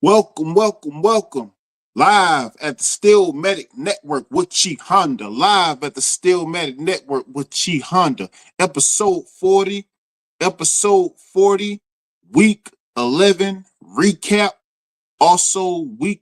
Welcome, welcome, welcome. Live at the Steelmatic Network with Chi Honda. Live at the Steelmatic Network with Chi Honda. Episode 40. Episode 40. Week 11 recap. Also week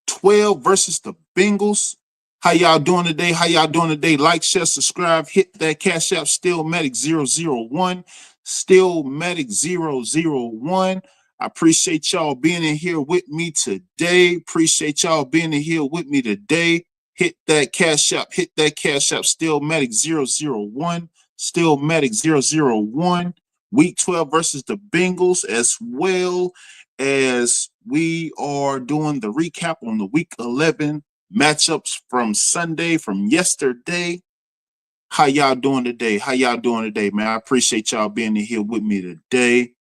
12 versus the Bengals. How y'all doing today? How y'all doing today? Like, share, subscribe, hit that Cash App, Steelmatic001. Steelmatic001. I appreciate y'all being in here with me today. Appreciate y'all being in here with me today. Hit that Cash App, Steelmatic001. Steelmatic001. Week 12 versus the Bengals, as well as we are doing the recap on the week 11 matchups from Sunday, from yesterday. How y'all doing today? How y'all doing today, man? I appreciate y'all being in here with me today.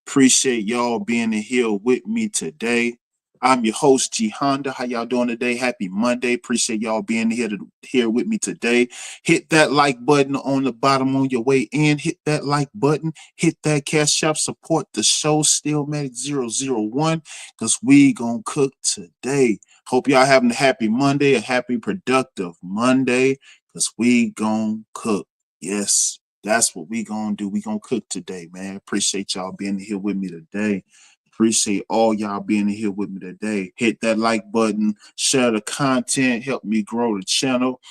Appreciate y'all being in here with me today. I'm your host, G Honda. How y'all doing today? Happy Monday. Appreciate y'all being here with me today. Hit that like button on the bottom on your way in. Hit that like button. Hit that Cash App. Support the show, Steelmatic001, because we gonna cook today. Hope y'all having a happy Monday, a happy, productive Monday, because we gonna cook. Yes. That's what we gonna do. We gonna cook today, man. Appreciate y'all being here with me today. Appreciate all y'all being here with me today. Hit that like button, share the content, help me grow the channel,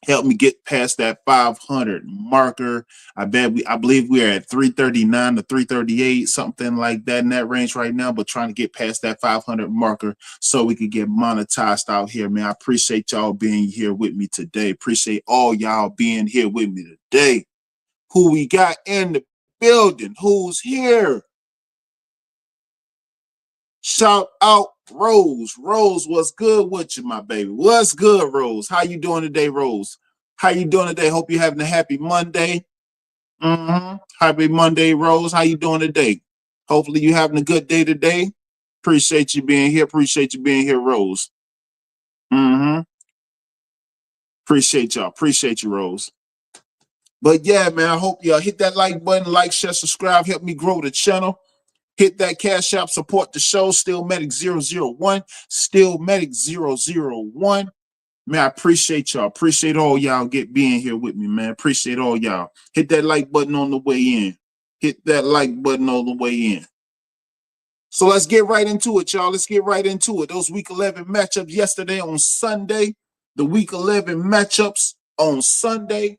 help me get past that 500 marker. I believe we're at 339 to 338, something like that in that range right now, but trying to get past that 500 marker so we can get monetized out here, man. I appreciate y'all being here with me today. Appreciate all y'all being here with me today. Who we got in the building? Who's here? Shout out Rose. Rose, what's good with you, my baby? What's good, Rose? How you doing today, Rose? How you doing today? Hope you're having a happy Monday. Happy Monday, Rose. How you doing today? Hopefully you having a good day today. Appreciate you being here. Appreciate you being here, Rose. Appreciate y'all. Appreciate you, Rose. But yeah, man, I hope y'all hit that like button, like, share, subscribe, help me grow the channel. Hit that Cash App, support the show, Steelmatic001, Steelmatic001. Man, I appreciate y'all. Appreciate all y'all being here with me, man. Appreciate all y'all. Hit that like button on the way in. Hit that like button on the way in. So let's get right into it, y'all. Let's get right into it. Those Week 11 matchups yesterday on Sunday. The Week 11 matchups on Sunday.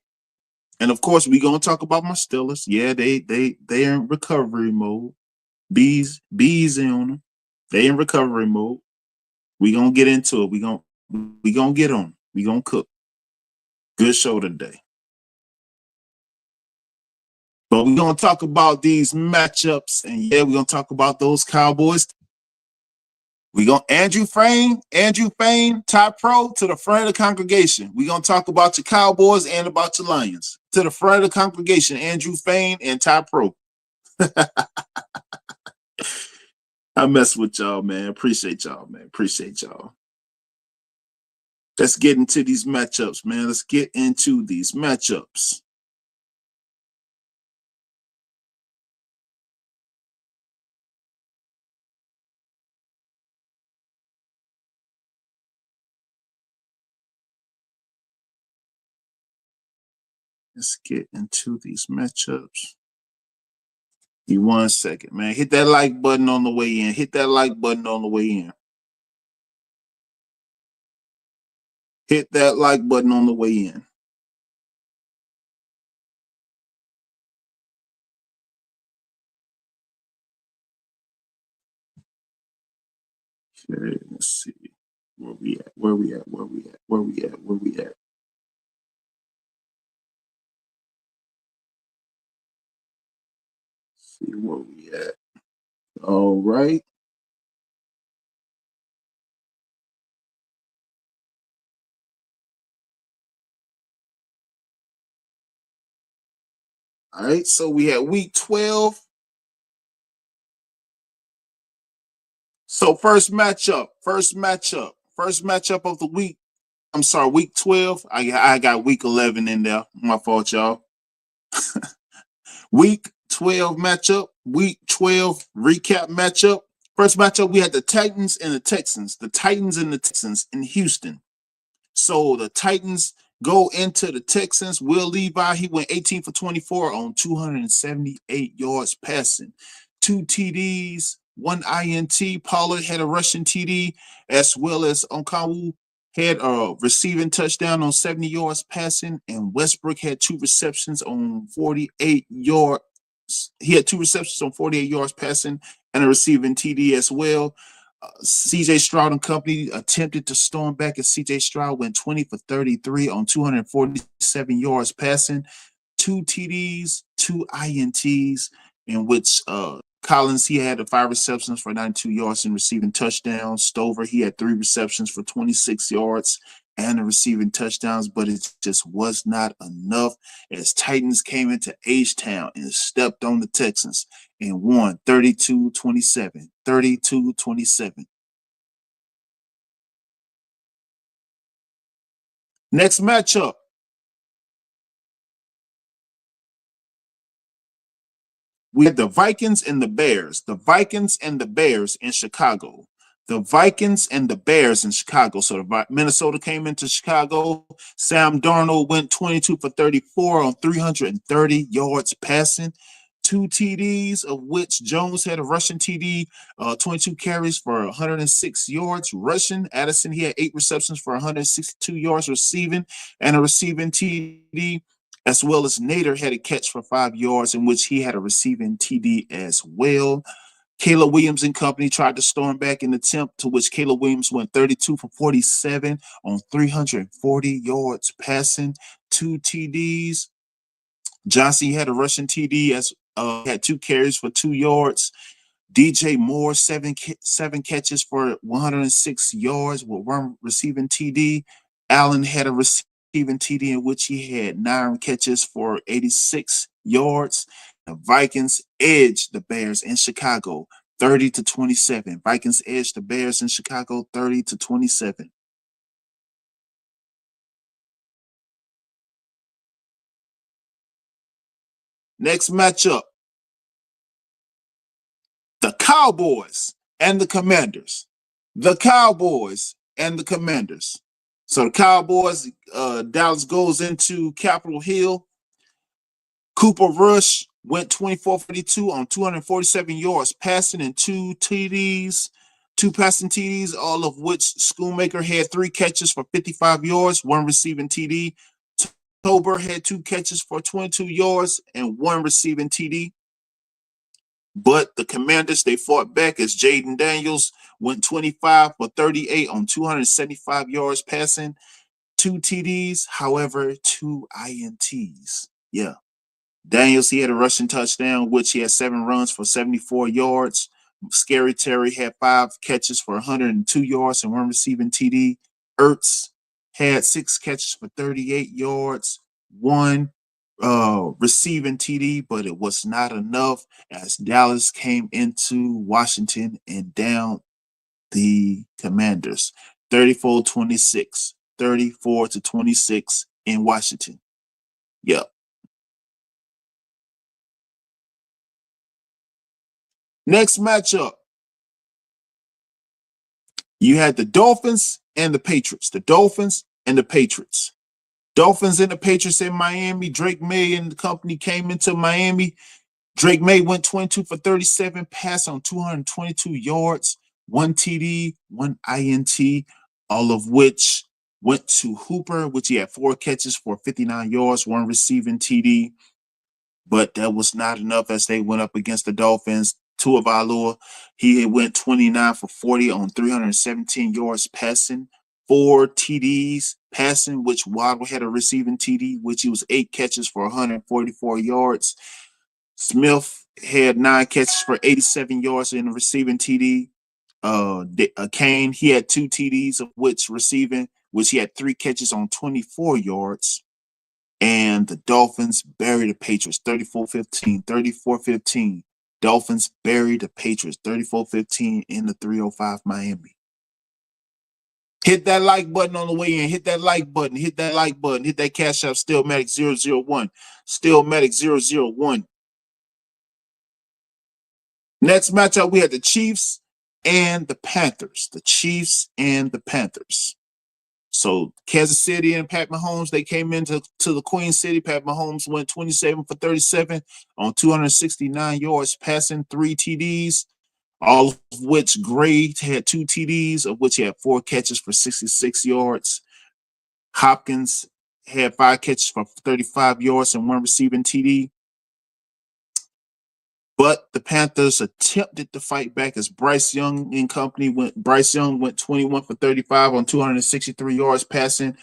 And of course, we're gonna talk about my Steelers. Yeah, they're in recovery mode. Bees in them. They in recovery mode. We gonna get into it. We gonna get on. We gonna cook. Good show today. But we're gonna talk about these matchups, and yeah, we're gonna talk about those Cowboys. We gonna Andrew Fain, Ty Pro to the front of the congregation. We're gonna talk about your Cowboys and about your Lions. To the front of the congregation, Andrew Fain and Ty Pro. I mess with y'all, man. Appreciate y'all, man. Appreciate y'all. Let's get into these matchups, man. Let's get into these matchups. Let's get into these matchups. Give me 1 second, man. Hit that like button on the way in. Hit that like button on the way in. Hit that like button on the way in. Okay, let's see. Where we at? Where we at? Where we at? Where we at? Where we at? Let's see where we at. All right. All right. So we had week 12. So first matchup of the week. I'm sorry, week 12. I got week 11 in there. My fault, y'all. Week 12 matchup, week 12 recap matchup. First matchup, we had the Titans and the Texans. The Titans and the Texans in Houston. So the Titans go into the Texans. Will Levi, he went 18 for 24 on 278 yards passing. 2 TDs, 1 INT. Pollard had a rushing TD, as well as Onkawu had a receiving touchdown on 70 yards passing, and Westbrook had 2 receptions on 48 yards. He had 2 receptions on 48 yards passing and a receiving TD as well. CJ Stroud and company attempted to storm back, as CJ Stroud went 20 for 33 on 247 yards passing, 2 TDs, 2 INTs, in which Collins, he had 5 receptions for 92 yards and receiving touchdowns. Stover, he had 3 receptions for 26 yards and a receiving touchdowns, but it just was not enough, as Titans came into H-Town and stepped on the Texans and won 32-27. 32-27. Next matchup. We had the Vikings and the Bears. The Vikings and the Bears in Chicago. The Vikings and the Bears in Chicago. So Minnesota came into Chicago. Sam Darnold went 22 for 34 on 330 yards passing. 2 TDs, of which Jones had a rushing TD, 22 carries for 106 yards rushing. Addison, he had 8 receptions for 162 yards receiving and a receiving TD, as well as Nader had a catch for 5 yards, in which he had a receiving TD as well. Caleb Williams and company tried to storm back in the attempt, to which Caleb Williams went 32 for 47 on 340 yards passing, 2 TDs. Johnson had a rushing TD, as had 2 carries for 2 yards. DJ Moore, seven catches for 106 yards with 1 receiving TD. Allen had a receiving TD, in which he had 9 catches for 86 yards. The Vikings edged the Bears in Chicago 30-27. Vikings edged the Bears in Chicago 30-27. Next matchup. The Cowboys and the Commanders. The Cowboys and the Commanders. So the Cowboys, Dallas goes into Capitol Hill. Cooper Rush went 24-42 on 247 yards passing and 2 TDs, 2 passing TDs, all of which Schoonmaker had 3 catches for 55 yards, 1 receiving TD. Tober had 2 catches for 22 yards and 1 receiving TD. But the Commanders, they fought back, as Jaden Daniels went 25 for 38 on 275 yards passing, 2 TDs, however, 2 INTs. Yeah. Daniels, he had a rushing touchdown, which he had 7 runs for 74 yards. Scary Terry had 5 catches for 102 yards and 1 receiving TD. Ertz had 6 catches for 38 yards, 1 receiving TD, but it was not enough, as Dallas came into Washington and down the Commanders 34-26, 34-26 in Washington. Yep. Next matchup, you had the Dolphins and the Patriots. The Dolphins and the Patriots. Dolphins and the Patriots in Miami. Drake May and the company came into Miami. Drake May went 22 for 37, pass on 222 yards, 1 TD, 1 INT, all of which went to Hooper, which he had 4 catches for 59 yards, 1 receiving TD. But that was not enough, as they went up against the Dolphins. Tua Valor, he went 29 for 40 on 317 yards passing, 4 TDs passing, which Waddle had a receiving TD, which he was 8 catches for 144 yards. Smith had 9 catches for 87 yards in a receiving TD. Kane, he had 2 TDs, of which receiving, which he had 3 catches on 24 yards. And the Dolphins buried the Patriots 34-15, 34-15. Dolphins buried the Patriots 34-15 in the 305 Miami. Hit that like button on the way in. Hit that like button. Hit that like button. Hit that Cash App, Steelmatic 001. Steelmatic 001. Next matchup, we had the Chiefs and the Panthers. The Chiefs and the Panthers. So Kansas City and Pat Mahomes, they came into the Queen City. Pat Mahomes went 27 for 37 on 269 yards passing, 3 TDs, all of which Gray had 2 TDs, of which he had 4 catches for 66 yards. Hopkins had 5 catches for 35 yards and 1 receiving TD. But the Panthers attempted to fight back as Bryce Young and company went. Bryce Young went 21 for 35 on 263 yards passing,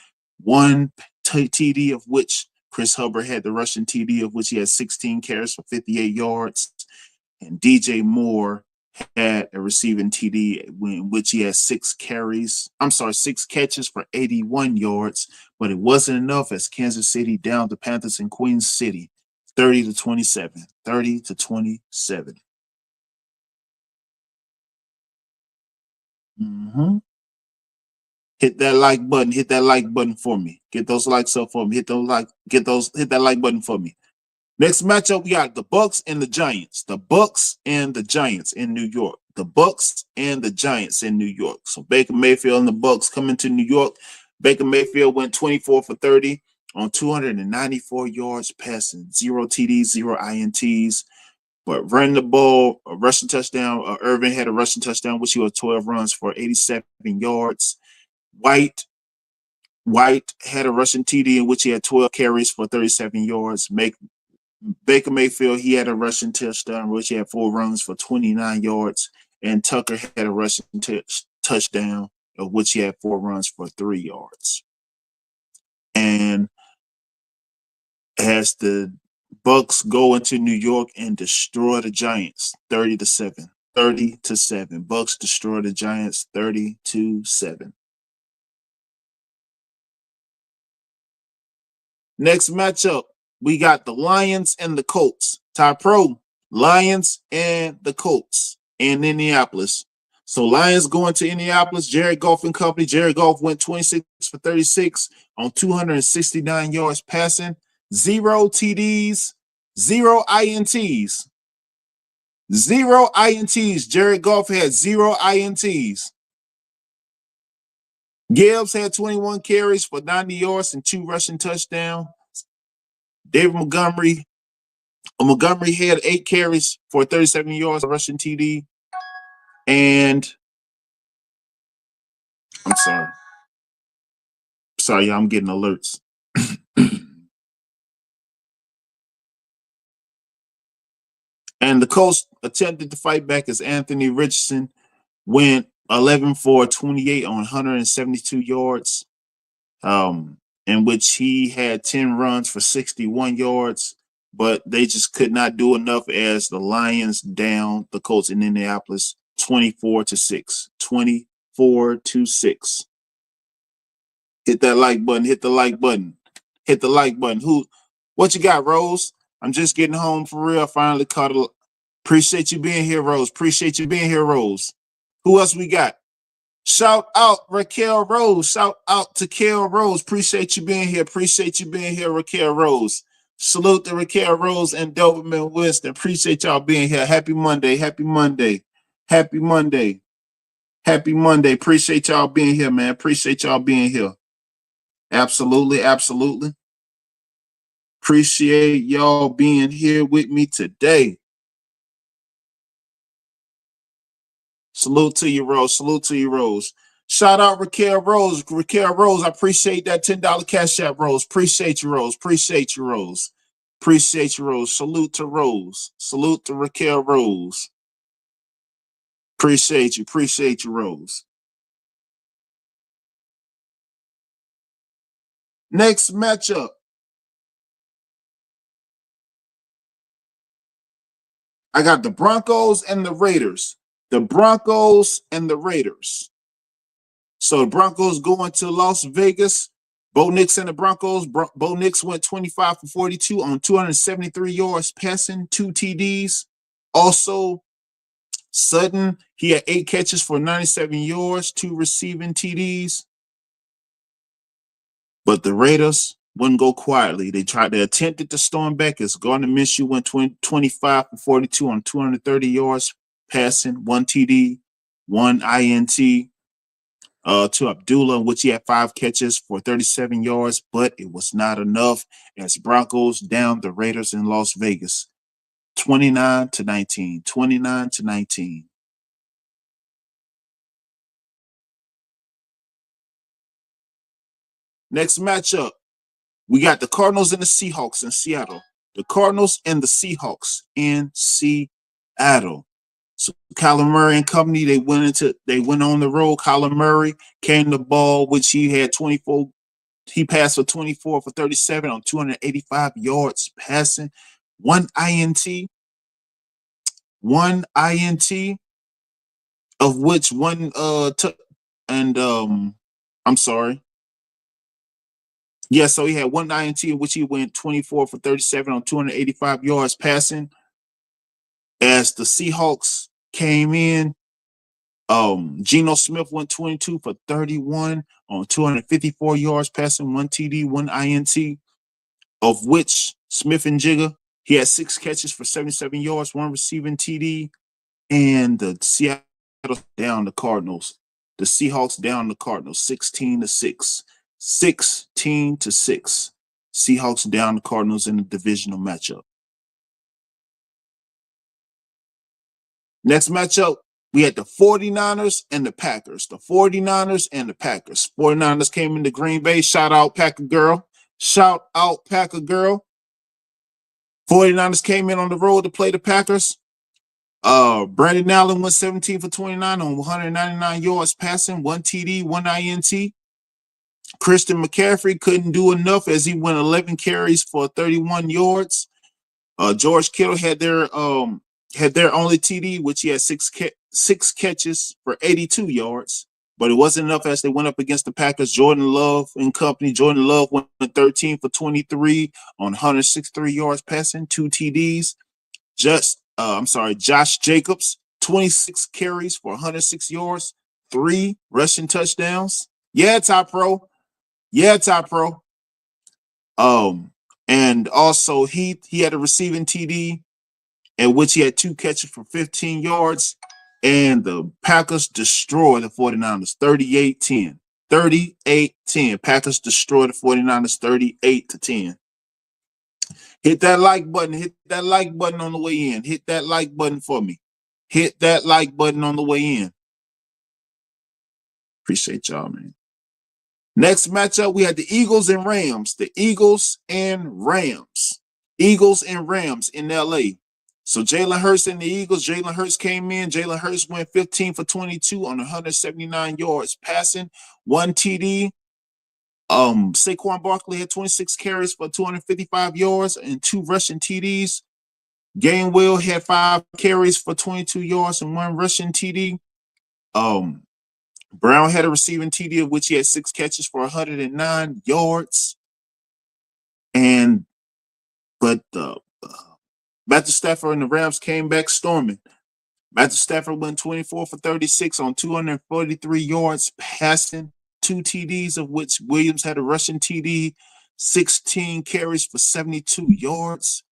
1 TD, of which Chris Hubbard had the rushing TD, of which he had 16 carries for 58 yards. And DJ Moore had a receiving TD in which he had 6 catches for 81 yards. But it wasn't enough as Kansas City downed the Panthers in Queen City 30-27. 30-27. Hit that like button. Hit that like button for me. Get those likes up for me. Hit that like button for me. Next matchup, we got the Bucks and the Giants. The Bucks and the Giants in New York. The Bucks and the Giants in New York. So Baker Mayfield and the Bucks coming to New York. Baker Mayfield went 24 for 30 on 294 yards passing, 0 TDs, 0 INTs. But running the ball, a rushing touchdown. Irvin had a rushing touchdown, which he was 12 runs for 87 yards. White had a rushing TD in which he had 12 carries for 37 yards. Baker Mayfield, he had a rushing touchdown, which he had 4 runs for 29 yards. And Tucker had a rushing touchdown, of which he had 4 runs for 3 yards. And as the Bucks go into New York and destroy the Giants 30-7. 30-7. Bucks destroy the Giants 30-7. Next matchup, we got the Lions and the Colts. Ty Pro, Lions and the Colts in Indianapolis. So Lions going to Indianapolis. Jared Goff and company. Jared Goff went 26 for 36 on 269 yards passing, 0 TDs, 0 INTs. 0 INTs. Jared Goff had 0 INTs. Gibbs had 21 carries for 90 yards and 2 rushing touchdowns. David Montgomery had 8 carries for 37 yards, rushing TD. And I'm sorry. Sorry, y'all, I'm getting alerts. And the Colts attempted to fight back as Anthony Richardson went 11 for 28 on 172 yards, in which he had 10 runs for 61 yards, but they just could not do enough as the Lions down the Colts in Indianapolis 24-6. 24-6. Hit that like button. Hit the like button. Hit the like button. What you got, Rose? I'm just getting home for real. I finally caught a. Appreciate you being here, Rose. Appreciate you being here, Rose. Who else we got? Shout out Raquel Rose. Shout out to Kel Rose. Appreciate you being here. Appreciate you being here, Raquel Rose. Salute to Raquel Rose and Doberman Winston. Appreciate y'all being here. Happy Monday. Happy Monday. Happy Monday. Happy Monday. Appreciate y'all being here, man. Appreciate y'all being here. Absolutely. Absolutely. Appreciate y'all being here with me today. Salute to you, Rose. Salute to you, Rose. Shout out Raquel Rose. Raquel Rose, I appreciate that $10 cash app, Rose. Appreciate you, Rose. Appreciate you, Rose. Appreciate you, Rose. Salute to Rose. Salute to Raquel Rose. Appreciate you. Appreciate you, Rose. Next matchup. I got the Broncos and the Raiders. The Broncos and the Raiders. So the Broncos going to Las Vegas. Bo Nix and the Broncos. Bo Nix went 25 for 42 on 273 yards passing, 2 TDs. Also, Sutton, he had 8 catches for 97 yards, 2 receiving TDs. But the Raiders wouldn't go quietly. They attempted to storm back as Gardner Minshew went 25 for 42 on 230 yards passing, 1 TD. 1 INT to Abdullah, in which he had 5 catches for 37 yards, but it was not enough as Broncos downed the Raiders in Las Vegas 29-19. 29-19. Next matchup, we got the Cardinals and the Seahawks in Seattle. The Cardinals and the Seahawks in Seattle. So Kyler Murray and company, they went on the road. Kyler Murray came the ball, which he had 24. He passed for 24 for 37 on 285 yards passing. One INT, of which one I'm sorry. Yeah, so he had one INT in which he went 24 for 37 on 285 yards passing. As the Seahawks came in, Geno Smith went 22 for 31 on 254 yards passing, 1 TD, 1 INT, of which Smith and Jigga, he had 6 catches for 77 yards, 1 receiving TD, and the Seattle down the Cardinals. The Seahawks down the Cardinals 16-6. 16-6. Seahawks down the Cardinals in the divisional matchup. Next matchup, we had the 49ers and the Packers. The 49ers and the Packers. 49ers came into Green Bay. Shout out Packer Girl. Shout out Packer Girl. 49ers came in on the road to play the Packers. Brandon Allen went 17 for 29 on 199 yards passing, 1 TD, 1 INT. Christian McCaffrey couldn't do enough as he went 11 carries for 31 yards. George Kittle had their only TD, which he had six catches for 82 yards, but it wasn't enough as they went up against the Packers. Jordan Love and company. Jordan Love went 13 for 23 on 163 yards passing, 2 TDs. Josh Jacobs, 26 carries for 106 yards, 3 rushing touchdowns. Yeah, top pro. And also he had a receiving TD in which he had 2 catches for 15 yards. And the Packers destroyed the 49ers 38-10. 38-10. Packers destroyed the 49ers 38-10. Hit that like button. Hit that like button on the way in. Hit that like button for me. Hit that like button on the way in. Appreciate y'all, man. Next matchup, we had the Eagles and Rams. The Eagles and Rams. Eagles and Rams in LA. So Jalen Hurts and the Eagles. Jalen Hurts came in. Jalen Hurts went 15 for 22 on 179 yards passing, 1 TD. Saquon Barkley had 26 carries for 255 yards and 2 rushing TDs. Gainwell had 5 carries for 22 yards and 1 rushing TD. Brown had a receiving TD, of which he had 6 catches for 109 yards. But Matthew Stafford and the Rams came back storming. Matthew Stafford went 24 for 36 on 243 yards passing, 2 TDs, of which Williams had a rushing TD, 16 carries for 72 yards.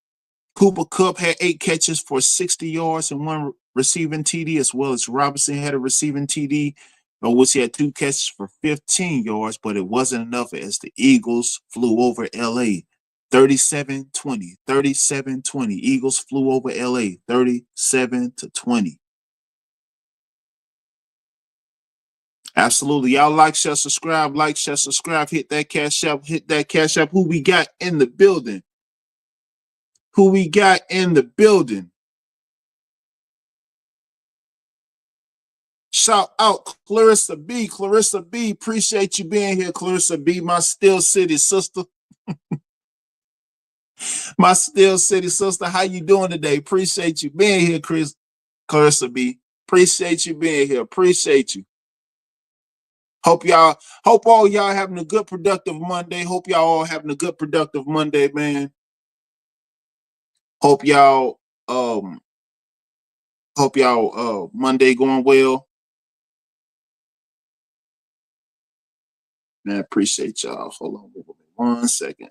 Cooper Kupp had 8 catches for 60 yards and 1 receiving TD, as well as Robinson had a receiving TD, of which he had 2 catches for 15 yards, but it wasn't enough as the Eagles flew over LA 37-20. 37-20. Eagles flew over LA 37-20. Absolutely. Y'all like, share, subscribe, hit that cash app. Who we got in the building? Shout out Clarissa B. Clarissa B. Appreciate you being here, Clarissa B. My Steel City sister. My Steel City sister. How you doing today? Appreciate you being here, Clarissa B. Appreciate you being here. Appreciate you. Hope all y'all having a good productive Monday. Hope y'all all having a good productive Monday, man. Hope y'all Monday going well. Man, appreciate y'all. Hold on 1 second.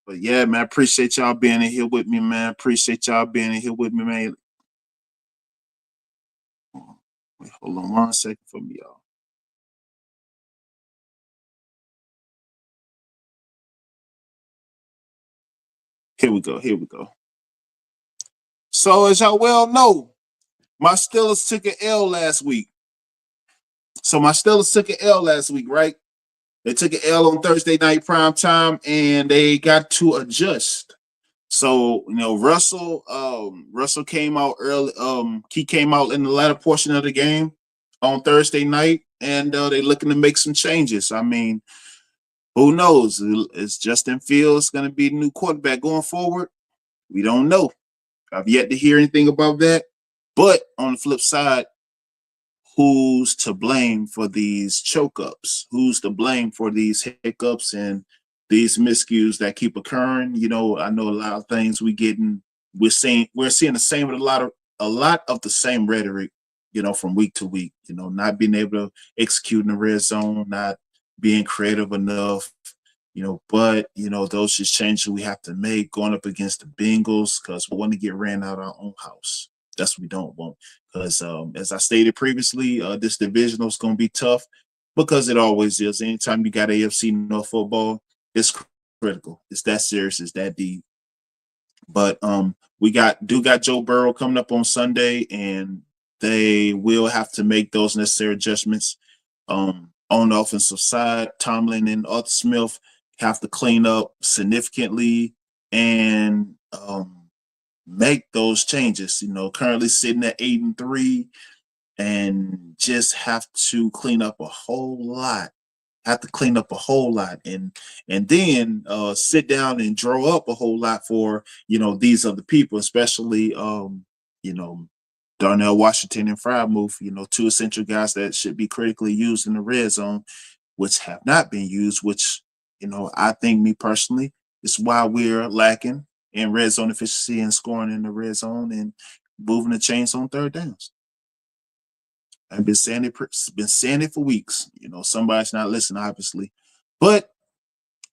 But yeah, man, appreciate y'all being in here with me, man. Appreciate y'all being in here with me, man. Wait, hold on 1 second for me, y'all. Here we go. Here we go. So as y'all well know, my Steelers took an L last week. So my Steelers took an L last week, right? They took an L on Thursday night prime time, and they got to adjust. So Russell came out early. He came out in the latter portion of the game on Thursday night, and they're looking to make some changes. I mean, who knows? Is Justin Fields going to be the new quarterback going forward? We don't know. I've yet to hear anything about that. But on the flip side, who's to blame for these choke ups? Who's to blame for these hiccups and these miscues that keep occurring? I know a lot of things we're seeing the same a lot of the same rhetoric, from week to week, not being able to execute in the red zone, not being creative enough, but those just changes we have to make going up against the Bengals because we want to get ran out of our own house. That's what we don't want. Because as I stated previously, this divisional is going to be tough because it always is. Anytime you got AFC North football, it's critical. It's that serious. It's that deep. But we got Joe Burrow coming up on Sunday, and they will have to make those necessary adjustments. On the offensive side, Tomlin and Arthur Smith have to clean up significantly and make those changes. Currently sitting at 8-3, and just have to clean up a whole lot. Have to clean up a whole lot, and then sit down and draw up a whole lot for these other people, especially Darnell Washington and Frymouth, two essential guys that should be critically used in the red zone, which have not been used, which, I think, me personally, is why we're lacking in red zone efficiency and scoring in the red zone and moving the chains on third downs. I've been saying it for weeks. Somebody's not listening, obviously. But,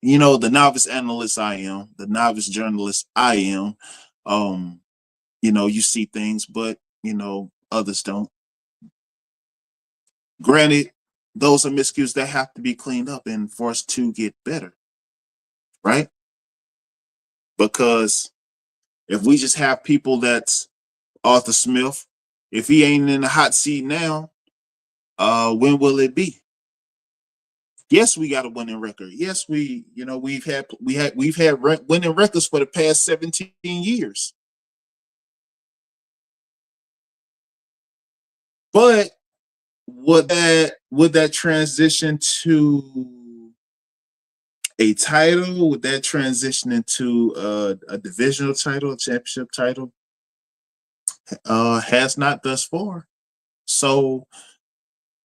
the novice analyst I am, the novice journalist I am, you see things, but, others don't. Granted, those are miscues that have to be cleaned up and for us to get better, right? Because if we just have people that's Arthur Smith, if he ain't in the hot seat now, when will it be? Yes, we got a winning record. Yes, we've had winning records for the past 17 years. But would that transition to a title? Would that transition into a divisional title, a championship title? Has not thus far. So,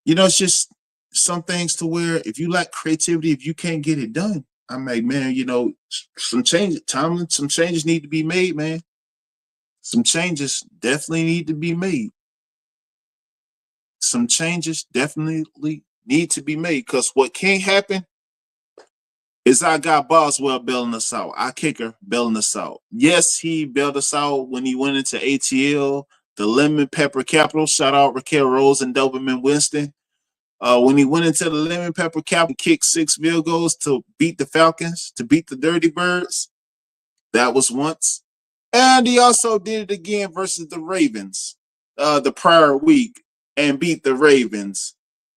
it's just some things to where if you lack creativity, if you can't get it done, I'm like, man, some changes, Tomlin, some changes need to be made, man. Some changes definitely need to be made. Some changes definitely need to be made because what can't happen is I got Boswell bailing us out. Our kicker bailing us out. Yes, he bailed us out when he went into ATL, the lemon pepper capital. Shout out Raquel Rose and Doberman Winston. When he went into the lemon pepper capital, kicked 6 field goals to beat the Falcons, to beat the Dirty Birds. That was once. And he also did it again versus the Ravens the prior week and beat the Ravens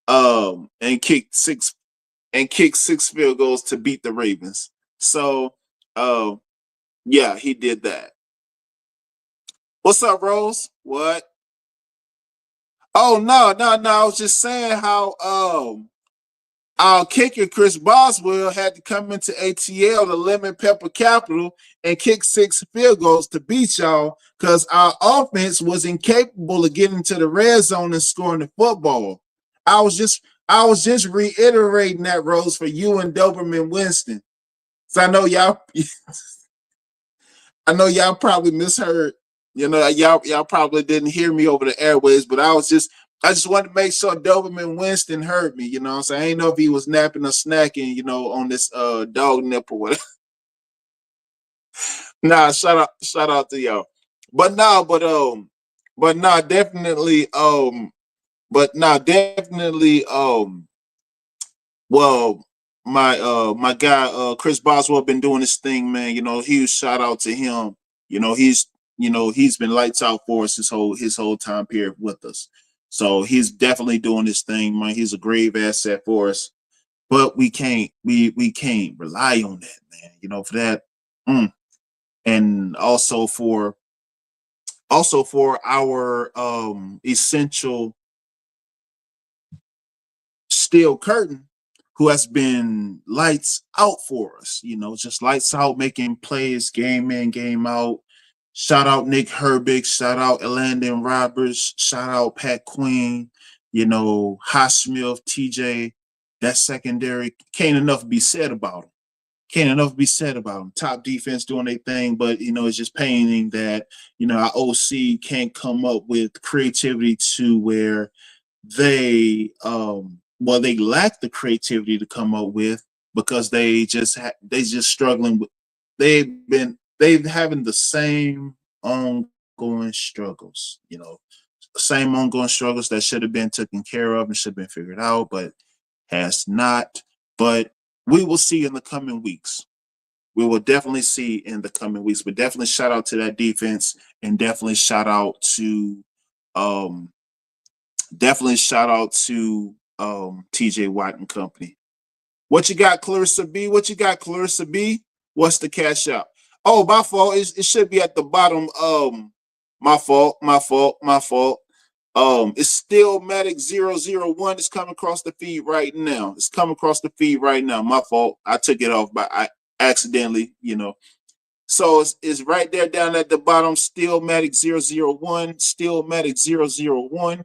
and kicked six field goals to beat the Ravens. So yeah, he did that. What's up, Rose? What? Oh no. I was just saying how our kicker Chris Boswell had to come into ATL, the lemon pepper capital, and kick 6 field goals to beat y'all because our offense was incapable of getting to the red zone and scoring the football. I was just reiterating that, Rose, for you and Doberman Winston. So I know y'all probably misheard. Y'all probably didn't hear me over the airways, but I just wanted to make sure Doberman Winston heard me. So I ain't know if he was napping or snacking, on this dog nip or whatever. Nah, shout out to y'all. But nah, but nah, definitely, definitely, well, my guy Chris Boswell been doing this thing, man. You know, huge shout out to him. You know, he's been lights out for us his whole time period with us. So he's definitely doing this thing, man. He's a grave asset for us. But we can't rely on that, man. You know, for that. And also for our essential steel curtain, who has been lights out for us, just lights out, making plays game in, game out. Shout out Nick Herbig, shout out Landon Roberts, shout out Pat Queen, Hot Smith, TJ. That secondary can't enough be said about them. Can't enough be said about them. Top defense doing their thing, but it's just painting that our OC can't come up with creativity to where they lack the creativity to come up with, because they just struggling with, they've having the same ongoing struggles, same ongoing struggles that should have been taken care of and should have been figured out, but has not. But we will see in the coming weeks. We will definitely see in the coming weeks. But definitely shout out to that defense, and um definitely shout out to TJ Watt and company. What you got, Clarissa B? What you got, Clarissa B? What's the cash out? Oh, my fault. It should be at the bottom. My fault. My fault. My fault. It's Steelmatic 001. It's coming across the feed right now. It's coming across the feed right now. My fault. I took it off by accidentally. So it's right there down at the bottom. Steelmatic 001. Steelmatic 001.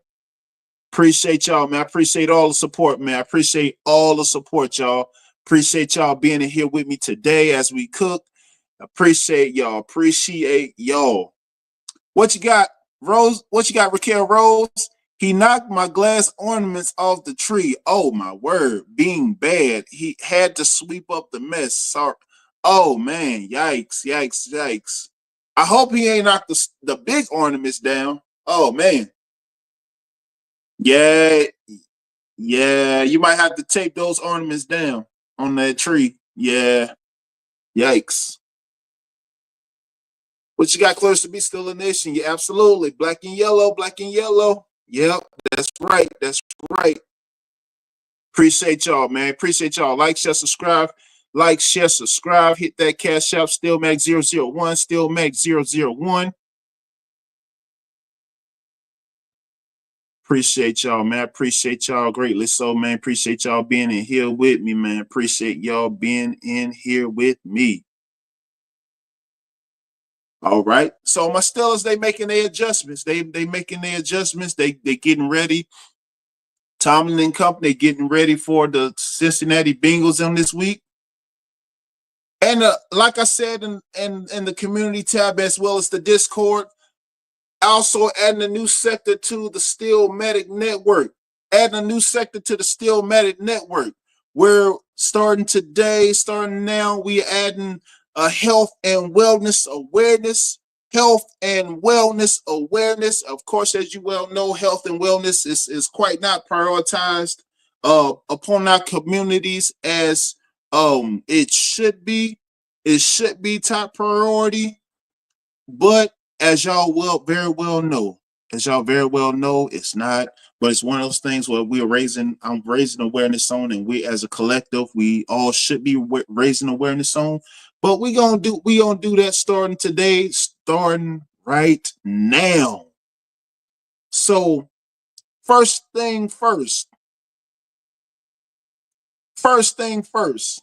Appreciate y'all, man. I appreciate all the support, man. I appreciate all the support, y'all. Appreciate y'all being in here with me today as we cook. Appreciate y'all. Appreciate y'all. What you got, Rose? What you got, Raquel Rose? He knocked my glass ornaments off the tree. Oh, my word. Being bad. He had to sweep up the mess. Sorry. Oh, man. Yikes, yikes, yikes. I hope he ain't knocked the big ornaments down. Oh, man. Yeah, yeah, you might have to take those ornaments down on that tree. Yeah, yikes. What you got, close to be still a nation? Yeah, absolutely. Black and yellow, black and yellow. Yep, that's right. That's right. Appreciate y'all, man. Appreciate y'all. Like, share, subscribe. Like, share, subscribe. Hit that cash out. SteelMag001. SteelMag001. Appreciate y'all, man. Appreciate y'all greatly. So, man, appreciate y'all being in here with me, man. Appreciate y'all being in here with me. All right. So my Steelers, they making their adjustments. They making their adjustments. They getting ready. Tomlin and company getting ready for the Cincinnati Bengals on this week. And like I said in the community tab, as well as the Discord, also adding a new sector to the Steelmatic network. Adding a new sector to the Steelmatic network. We're starting today, starting now. We're adding a health and wellness awareness. Health and wellness awareness. Of course, as you well know, health and wellness is quite not prioritized upon our communities as it should be. It should be top priority, but as y'all very well know, it's not. But it's one of those things where I'm raising awareness on, and we as a collective, we all should be raising awareness on. But we gonna do that starting today, starting right now. So first thing first. First thing first.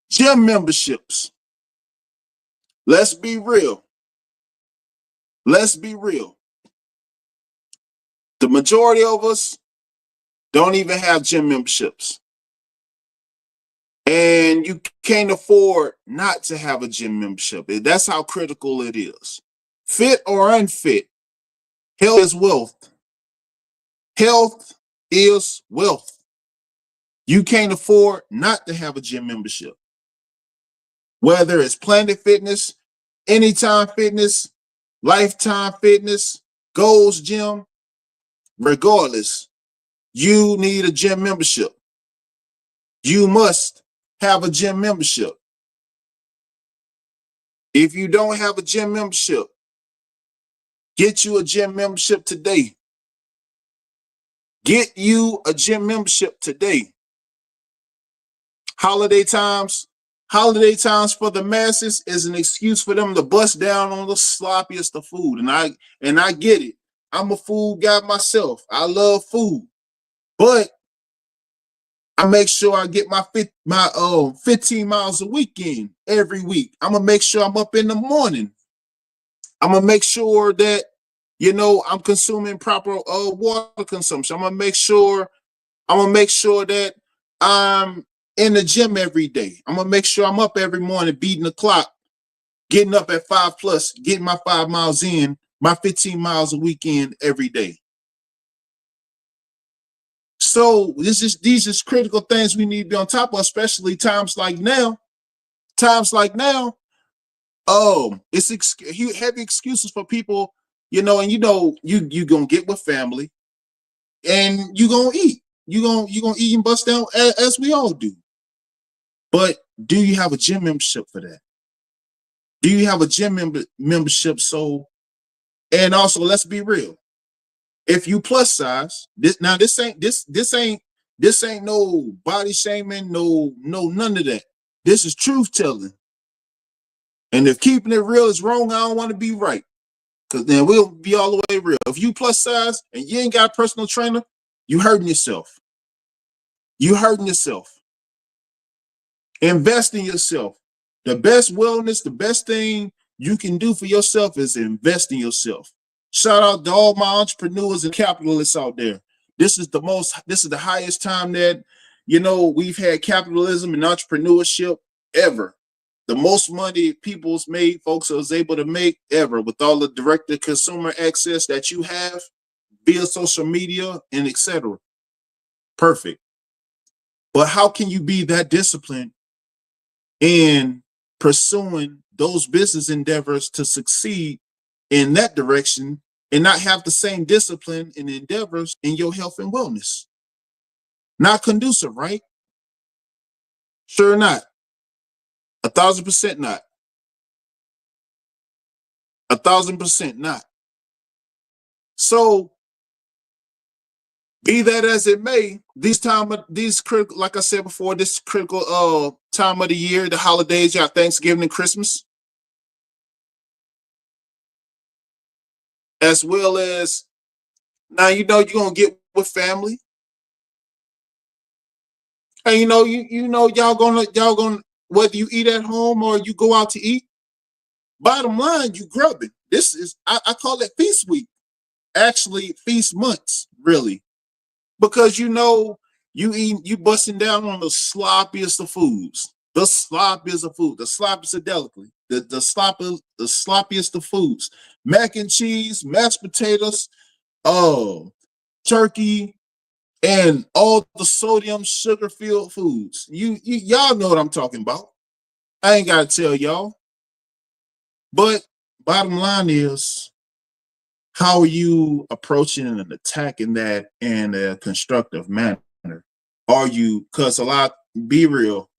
Gym memberships. Let's be real. Let's be real. The majority of us don't even have gym memberships. And you can't afford not to have a gym membership. That's how critical it is. Fit or unfit, health is wealth. Health is wealth. You can't afford not to have a gym membership. Whether it's Planet Fitness, Anytime Fitness, Lifetime Fitness, Gold's Gym, regardless, you need a gym membership. You must have a gym membership. If you don't have a gym membership, get you a gym membership today. Get you a gym membership today. Holiday times for the masses is an excuse for them to bust down on the sloppiest of food. And I get it. I'm a food guy myself. I love food. But I make sure I get my 15 miles a weekend every week. I'm gonna make sure I'm up in the morning. I'm gonna make sure that I'm consuming proper water consumption. I'm gonna make sure that I'm in the gym every day. I'm gonna make sure I'm up every morning, beating the clock, getting up at 5+, getting my 5 miles in, my 15 miles a weekend every day. So these is critical things we need to be on top of, especially times like now. It's heavy excuses for people, and you gonna get with family, and you gonna eat. You gonna eat and bust down as we all do. But do you have a gym membership for that? Do you have a gym membership? And also, let's be real. If you plus size, this ain't no body shaming, no none of that. This is truth telling. And if keeping it real is wrong, I don't want to be right. Because then we'll be all the way real. If you plus size and you ain't got a personal trainer, you hurting yourself. Invest in yourself. The best wellness, the best thing you can do for yourself is invest in yourself. Shout out to all my entrepreneurs and capitalists out there. This is the highest time that, we've had capitalism and entrepreneurship ever. The most money folks was able to make ever, with all the direct to consumer access that you have via social media and etc. Perfect. But how can you be that disciplined in pursuing those business endeavors to succeed in that direction and not have the same discipline and endeavors in your health and wellness? Not conducive, right? Sure not. 1,000% not. 1,000% not. So be that as it may, these critical, like I said before, this critical time of the year, the holidays, you have Thanksgiving and Christmas, as well as now you're gonna get with family, and y'all gonna whether you eat at home or you go out to eat. Bottom line, you grubbing. This is I call it feast week. Actually, feast months, really. Because you busting down on the sloppiest of foods, the sloppiest of delicacy, the sloppiest of foods, mac and cheese, mashed potatoes, turkey, and all the sodium sugar filled foods. Y'all know what I'm talking about. I ain't gotta tell y'all. But bottom line is, how are you approaching and attacking that in a constructive manner? Are you, because be real,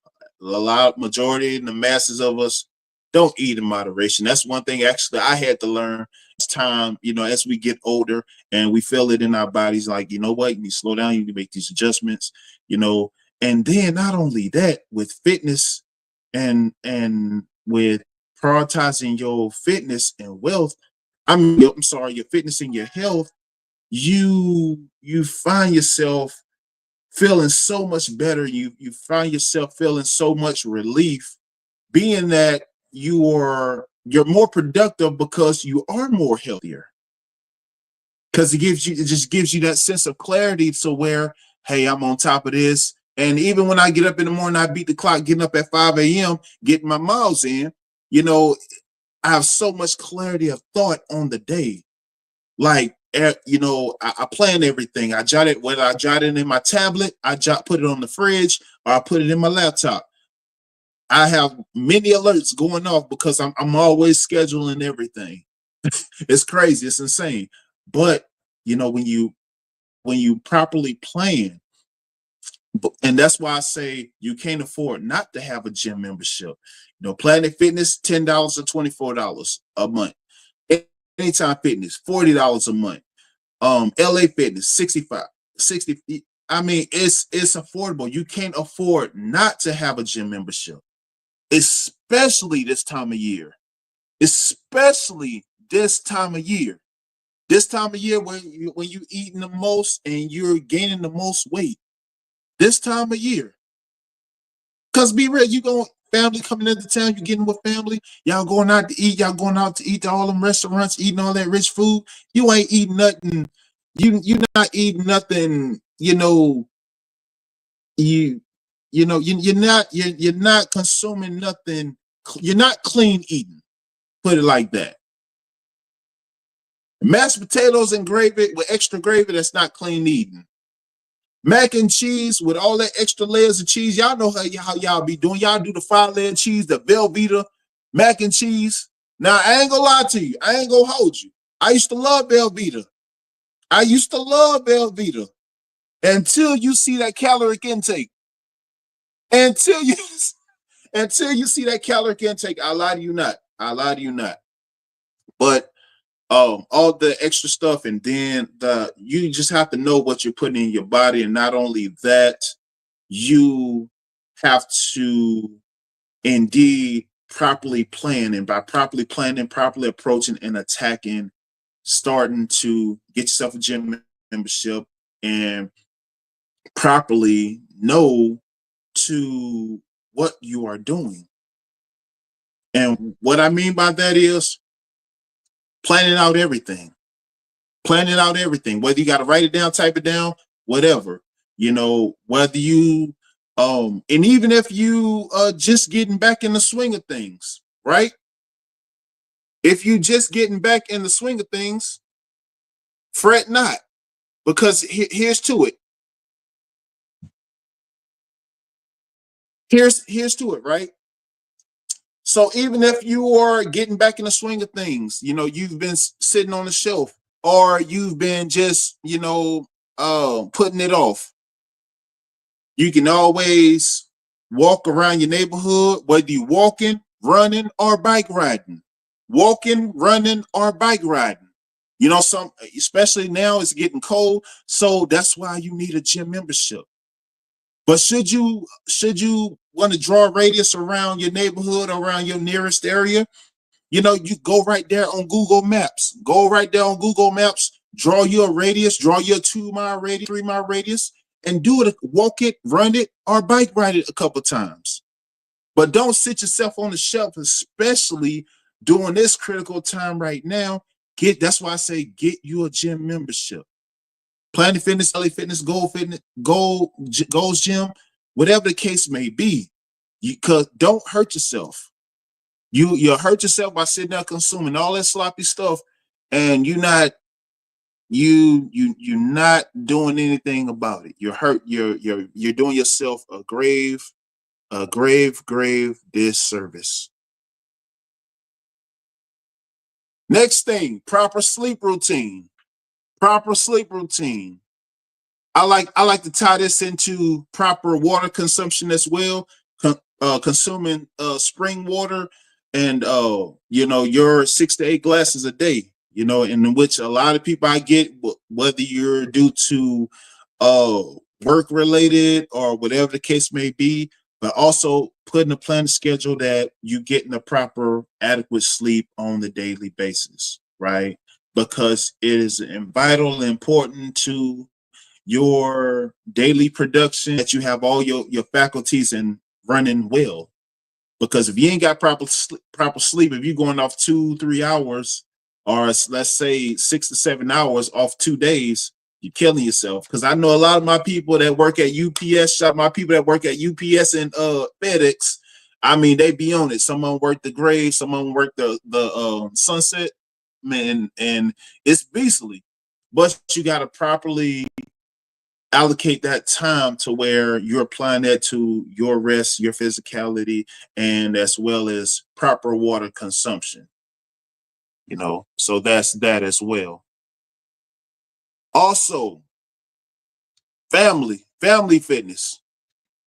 majority and the masses of us don't eat in moderation. That's one thing actually I had to learn as time, as we get older and we feel it in our bodies, like, you know what, you need to slow down, you need to make these adjustments, and then not only that, with fitness and with prioritizing your fitness and wealth, I'm sorry, your fitness and your health, you find yourself feeling so much better. You find yourself feeling so much relief, being that you're more productive because you are more healthier. Because it just gives you that sense of clarity to where, hey, I'm on top of this. And even when I get up in the morning, I beat the clock, getting up at 5 a.m., getting my miles in, I have so much clarity of thought on the day. Like you know, I plan everything. I jot it, whether I jot it in my tablet, put it on the fridge, or I put it in my laptop. I have many alerts going off because I'm always scheduling everything. It's crazy, it's insane. But you know, when you properly plan, and that's why I say you can't afford not to have a gym membership. You know, Planet Fitness, $10 or $24 a month. Anytime Fitness, $40 a month. LA Fitness, 65, 60. I mean, it's affordable. You can't afford not to have a gym membership, especially this time of year. Especially this time of year. This time of year when you eating the most and you're gaining the most weight. This time of year. Cause be real, you going family coming into town, you getting with family, y'all going out to eat, y'all going out to eat to all them restaurants, eating all that rich food. You ain't eating nothing. You're not eating nothing, you know, you're not consuming nothing, you're not clean eating. Put it like that. Mashed potatoes and gravy with extra gravy, that's not clean eating. Mac and cheese with all that extra layers of cheese. Y'all know how y'all be doing. Y'all do the 5-layer cheese, the Velveeta mac and cheese. Now, I ain't gonna lie to you. I ain't gonna hold you. I used to love Velveeta. I used to love Velveeta until you see that caloric intake. Until you see that caloric intake, I lie to you not. I lie to you not. But all the extra stuff, and then you just have to know what you're putting in your body, and not only that, you have to indeed properly plan, and by properly planning, properly approaching and attacking, starting to get yourself a gym membership and properly know to what you are doing. And what I mean by that is planning out everything. Planning out everything, whether you got to write it down, type it down, whatever, you know, whether you, and even if you just getting back in the swing of things, right? If you just getting back in the swing of things, fret not, because here's to it. Here's to it, right? So even if you are getting back in the swing of things, you know, you've been sitting on the shelf, or you've been just, you know, putting it off. You can always walk around your neighborhood, whether you walking, running, or bike riding. Walking, running, or bike riding. You know, especially now it's getting cold, so that's why you need a gym membership. But should you want to draw a radius around your neighborhood, around your nearest area, you know, you go right there on Google Maps. Go right there on Google Maps, draw your radius, draw your 2-mile radius, 3-mile radius, and do it, walk it, run it, or bike ride it a couple times. But don't sit yourself on the shelf, especially during this critical time right now. That's why I say get you a gym membership. Planet Fitness, LA Fitness, Gold's Gym, whatever the case may be. Because don't hurt yourself. You'll hurt yourself by sitting there consuming all that sloppy stuff, and you're not doing anything about it. You're hurt. You're doing yourself a grave disservice. Next thing, proper sleep routine. Proper sleep routine. I like to tie this into proper water consumption as well. Consuming spring water, and you know, your 6 to 8 glasses a day. You know, in which a lot of people I get, whether you're due to work related or whatever the case may be, but also putting a plan schedule that you getting the proper adequate sleep on the daily basis, right? Because it is vital and important to your daily production that you have all your faculties and running well. Because if you ain't got proper sleep, if you're going off 2-3 hours, or let's say 6 to 7 hours off 2 days, you're killing yourself. Because I know a lot of my people that work at UPS, my people that work at UPS and FedEx, I mean, they be on it. Some of them work the grave, some of them work the Sunset, man, and it's beastly. but you got to properly allocate that time to where you're applying that to your rest, your physicality, and as well as proper water consumption. So that's that as well. Also, family fitness.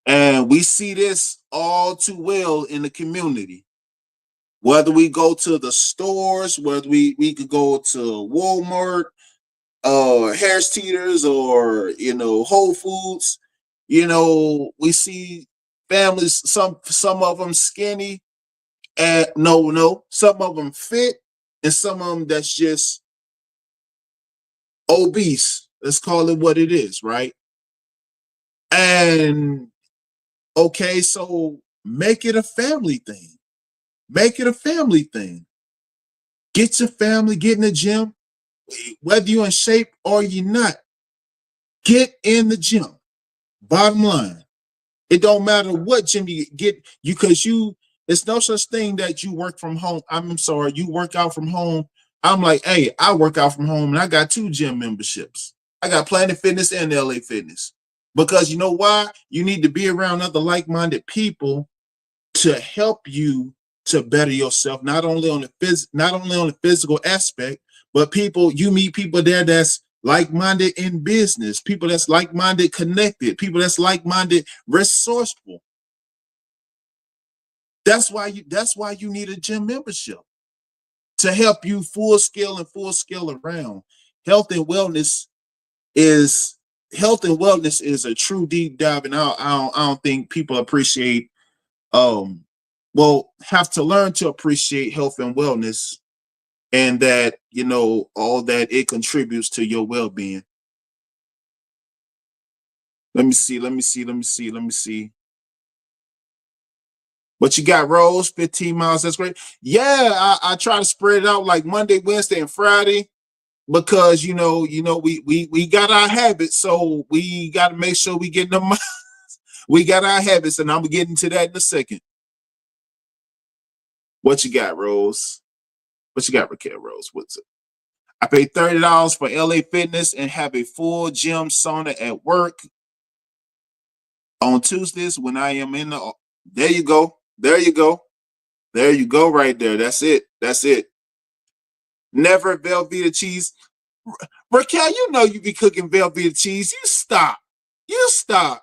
And we see this all too well in the community. Whether we go to the stores, whether we could go to Walmart, Harris Teeters, or Whole Foods, we see families, some of them skinny, and no, some of them fit, and some of them that's just obese. Let's call it what it is, right? And okay, so make it a family thing. Make it a family thing. Get your family, get in the gym, whether you're in shape or you're not. Get in the gym. Bottom line, it don't matter what gym you get, because it's no such thing that you work from home. I'm sorry, you work out from home. I'm like, hey, I work out from home and I got 2 gym memberships. I got Planet Fitness and LA Fitness. Because you know why? You need to be around other like-minded people to help you to better yourself, not only on the physical aspect, but you meet people there that's like-minded in business, people that's like-minded connected, people that's like-minded resourceful. That's why you need a gym membership, to help you full scale around. Health and wellness is a true deep dive, and I don't think people appreciate have to learn to appreciate health and wellness, and that all that it contributes to your well-being. Let me see. What you got, Rose? 15 miles. That's great. Yeah, I try to spread it out like Monday, Wednesday, and Friday, because we got our habits, so we got to make sure we get them. We got our habits, and I'm getting to that in a second. What you got, Rose? What you got, Raquel Rose? What's it? I paid $30 for LA Fitness and have a full gym sauna at work on Tuesdays when I am in the. There you go. There you go. There you go right there. That's it. That's it. Never Velveeta cheese. Raquel, you be cooking Velveeta cheese. You stop.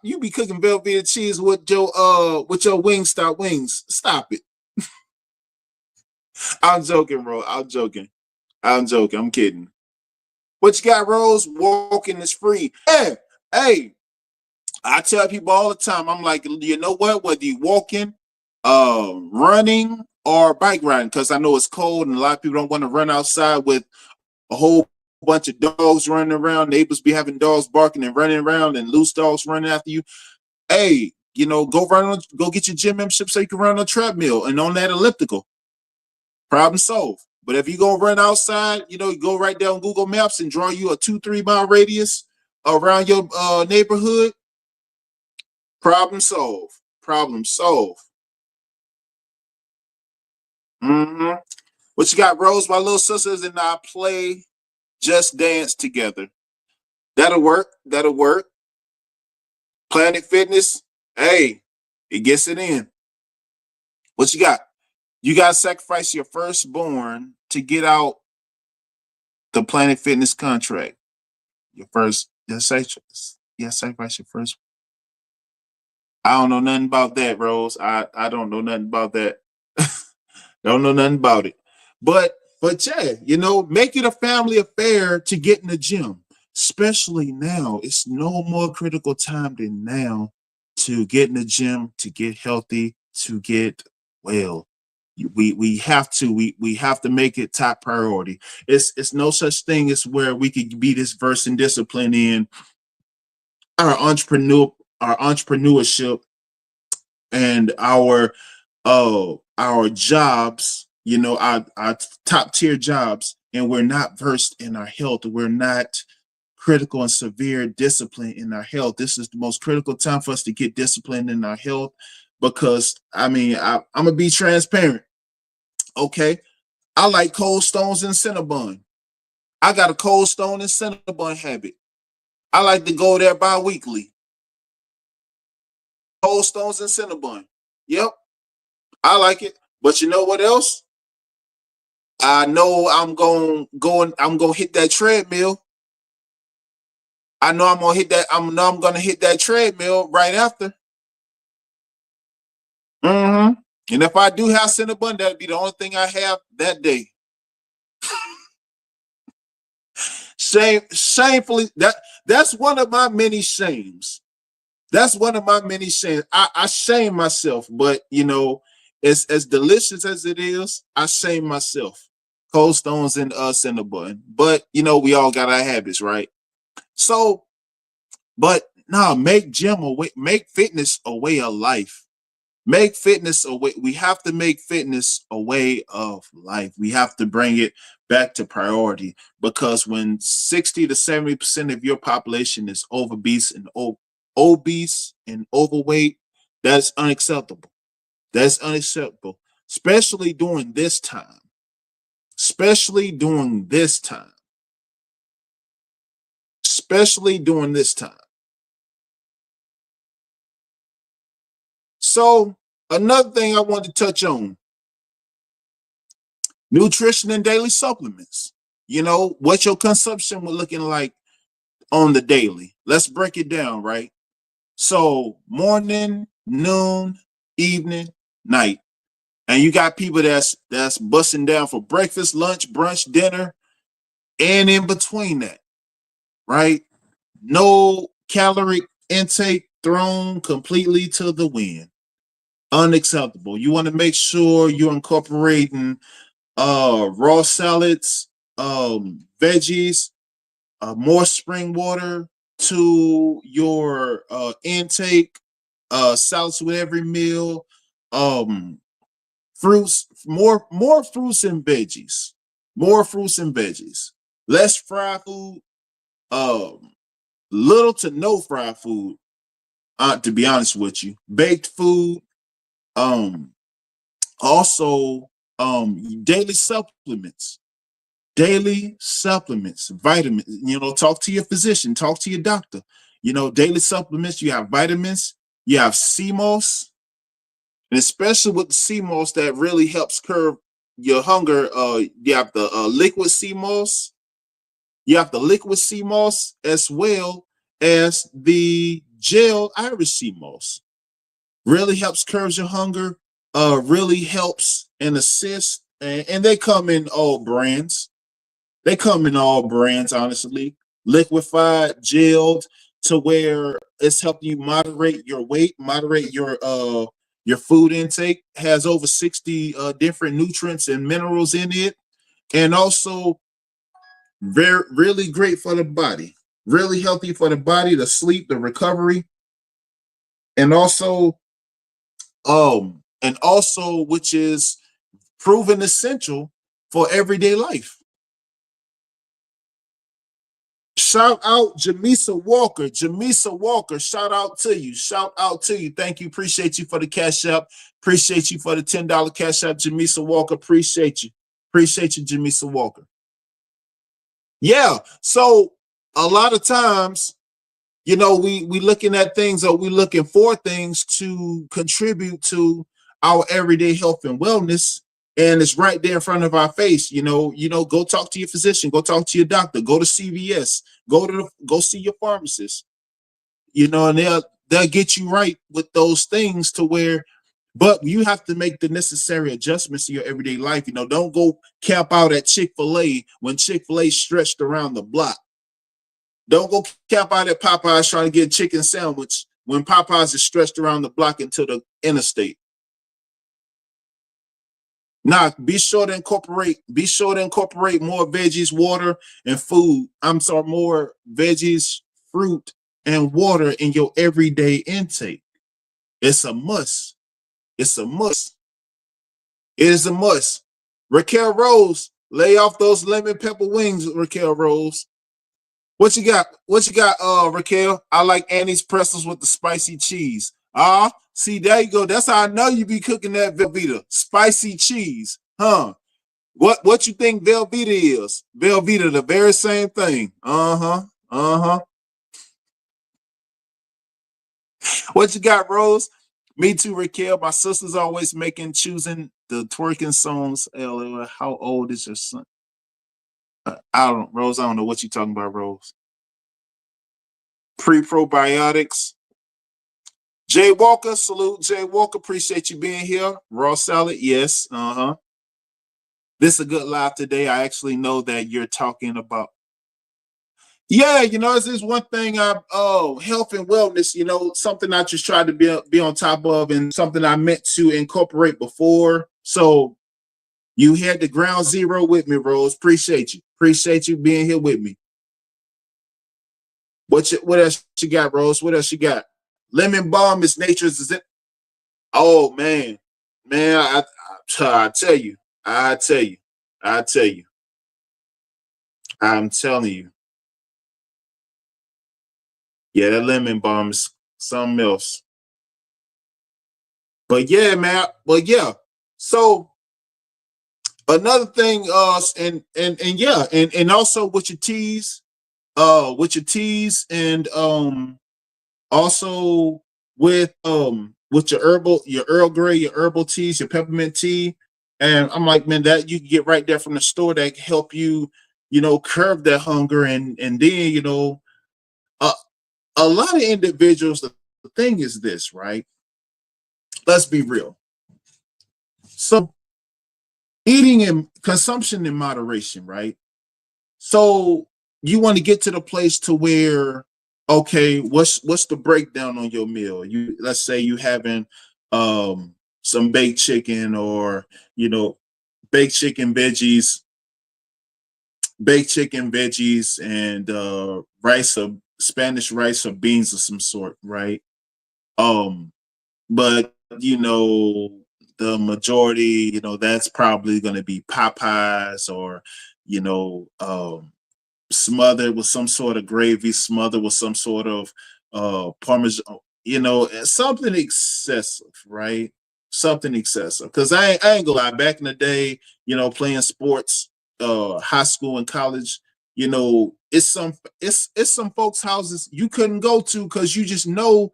You be cooking Velveeta cheese with your Wingstop wings. Stop it. I'm joking, bro. I'm joking. I'm kidding. What you got, Rose? Walking is free. Hey, I tell people all the time, I'm like, you know what? Whether you walking, running, or bike riding, because I know it's cold and a lot of people don't want to run outside with a whole bunch of dogs running around. Neighbors be having dogs barking and running around, and loose dogs running after you. Hey, go get your gym membership so you can run on a treadmill and on that elliptical. Problem solved. But if you go run outside, you go right down Google Maps and draw you a 2-3 mile radius around your neighborhood. Problem solved. Problem solved. What you got, Rose? My little sisters and I play Just Dance together. That'll work. That'll work. Planet Fitness. Hey, it gets it in. What you got? You got to sacrifice your firstborn to get out the Planet Fitness contract. Sacrifice your first. I don't know nothing about that, Rose. I don't know nothing about that. Don't know nothing about it. But yeah, make it a family affair to get in the gym. Especially now. It's no more critical time than now to get in the gym, to get healthy, to get well. We have to make it top priority. It's no such thing as where we could be this versed in discipline in our entrepreneurship and our jobs, our top tier jobs, and we're not versed in our health. We're not critical and severe discipline in our health. This is the most critical time for us to get disciplined in our health, because I'm gonna be transparent. Okay, I like Cold Stones and Cinnabon. I got a Cold Stone and Cinnabon habit. I like to go there bi-weekly. Cold Stones and Cinnabon. Yep, I like it. But you know what else? I know I'm gonna hit that treadmill. I know I'm gonna hit that. I'm gonna hit that treadmill right after. Mm-hmm. And if I do have Cinnabon, that'd be the only thing I have that day. Shamefully, that's one of my many shames. That's one of my many shames. I shame myself, but you know, as delicious as it is, I shame myself. Cold Stones and Cinnabon. But you know, we all got our habits, right? So, but no, make gym a way, make fitness a way of life. Make fitness a way. We have to make fitness a way of life. We have to bring it back to priority because when 60 to 70% of your population is obese and overweight, that's unacceptable. That's unacceptable, especially during this time. Especially during this time. Especially during this time. So another thing I want to touch on, nutrition and daily supplements. You know, what your consumption was looking like on the daily. Let's break it down, right? So morning, noon, evening, night. And you got people that's busting down for breakfast, lunch, brunch, dinner, and in between that, right? No caloric intake thrown completely to the wind. Unacceptable. You want to make sure you're incorporating raw salads, veggies, more spring water to your intake, salads with every meal, fruits, more fruits and veggies, more fruits and veggies, less fried food, um, little to no fried food. To be honest with you, baked food, um, also daily supplements. Daily supplements, vitamins, you know, talk to your physician, talk to your doctor. You know, daily supplements, you have vitamins, you have CMOS, and especially with the CMOS that really helps curb your hunger. You have the liquid CMOS, you have the liquid CMOS as well as the gel Irish CMOS. Really helps curb your hunger, really helps and assists, and they come in all brands. They come in all brands, honestly. Liquefied, gelled, to where it's helping you moderate your weight, moderate your food intake. Has over 60 different nutrients and minerals in it, and also very really great for the body. Really healthy for the body, the sleep, the recovery, and also which is proven essential for everyday life. Shout out Jamisa Walker. Jamisa Walker, shout out to you. Shout out to you. Thank you. Appreciate you for the cash app. Appreciate you for the $10 cash app. Jamisa Walker. Appreciate you. Appreciate you, Jamisa Walker. Yeah. So a lot of times, you know, we looking at things, or we looking for things to contribute to our everyday health and wellness, and it's right there in front of our face. Go talk to your physician, go talk to your doctor, go to CVS, go see your pharmacist. And they'll get you right with those things to where, but you have to make the necessary adjustments to your everyday life. Don't go camp out at Chick-fil-A when Chick-fil-A stretched around the block. Don't go camp out at Popeyes trying to get a chicken sandwich when Popeyes is stretched around the block into the interstate. Now, be sure to incorporate more veggies, water, and food. I'm sorry, more veggies, fruit, and water in your everyday intake. It's a must. It's a must. It is a must. Raquel Rose, lay off those lemon pepper wings, Raquel Rose. What you got? Raquel? I like Annie's pretzels with the spicy cheese. See, there you go. That's how I know you be cooking that Velveeta. Spicy cheese, huh? What you think Velveeta is? Velveeta, the very same thing. Uh-huh. Uh-huh. What you got, Rose? Me too, Raquel. My sister's always choosing the twerking songs. LOL. How old is your son? I don't, Rose. I don't know what you talking about, Rose. Pre-probiotics. Jay Walker, salute Jay Walker. Appreciate you being here. Raw salad, yes. Uh-huh. This is a good live today. I actually know that you're talking about. Yeah, it's this one thing. Health and wellness. Something I just tried to be on top of, and something I meant to incorporate before. So you had the ground zero with me, Rose. Appreciate you. Appreciate you being here with me. What else you got, Rose? What else you got? Lemon balm is nature's. Is it? Oh man, I tell you, I tell you, I tell you, I'm telling you. Yeah, that lemon balm is something else. But yeah, man. But yeah. So another thing, and yeah, and also with your teas, and also with your Earl Grey, your herbal teas, your peppermint tea. And I'm like, man, that you can get right there from the store that can help you, curb that hunger. And then, uh, a lot of individuals, the thing is this, right? Let's be real. So eating and consumption in moderation, right? So you want to get to the place to where, okay, what's the breakdown on your meal? Let's say you having some baked chicken, or baked chicken veggies, and rice, of Spanish rice or beans of some sort, right? Um, but the majority, that's probably going to be Popeyes, or you know, smothered with some sort of gravy, smothered with some sort of parmesan, something excessive, right? Something excessive. Because I ain't gonna lie, back in the day, playing sports, high school and college, it's some folks' houses you couldn't go to, because you just know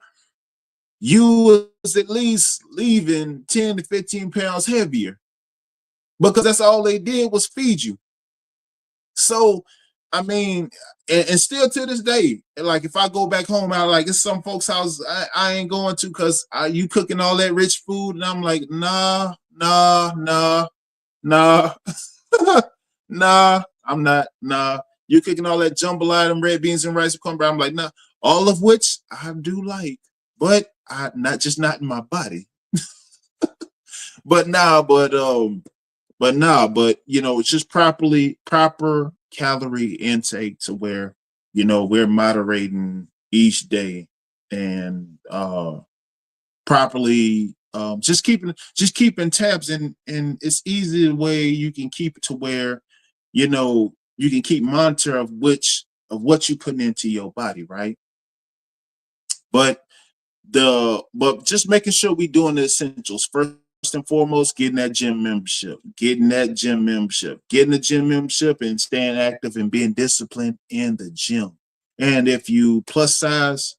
you was at least leaving 10 to 15 pounds heavier, because that's all they did was feed you. So, I mean, and still to this day, like if I go back home, I like, it's some folks' house I ain't going to, because you cooking all that rich food, and I'm like, nah, nah, nah, nah, nah. I'm not. Nah, you cooking all that jambalaya, and red beans and rice and cornbread. I'm like, nah. All of which I do like, but I not in my body. But nah, but it's just proper calorie intake, to where we're moderating each day, and properly, just keeping tabs, and it's easy the way you can keep it, to where you can keep monitor of what you putting into your body, right? But just making sure we doing the essentials first and foremost. Getting that gym membership, getting the gym membership, and staying active and being disciplined in the gym. And if you plus size,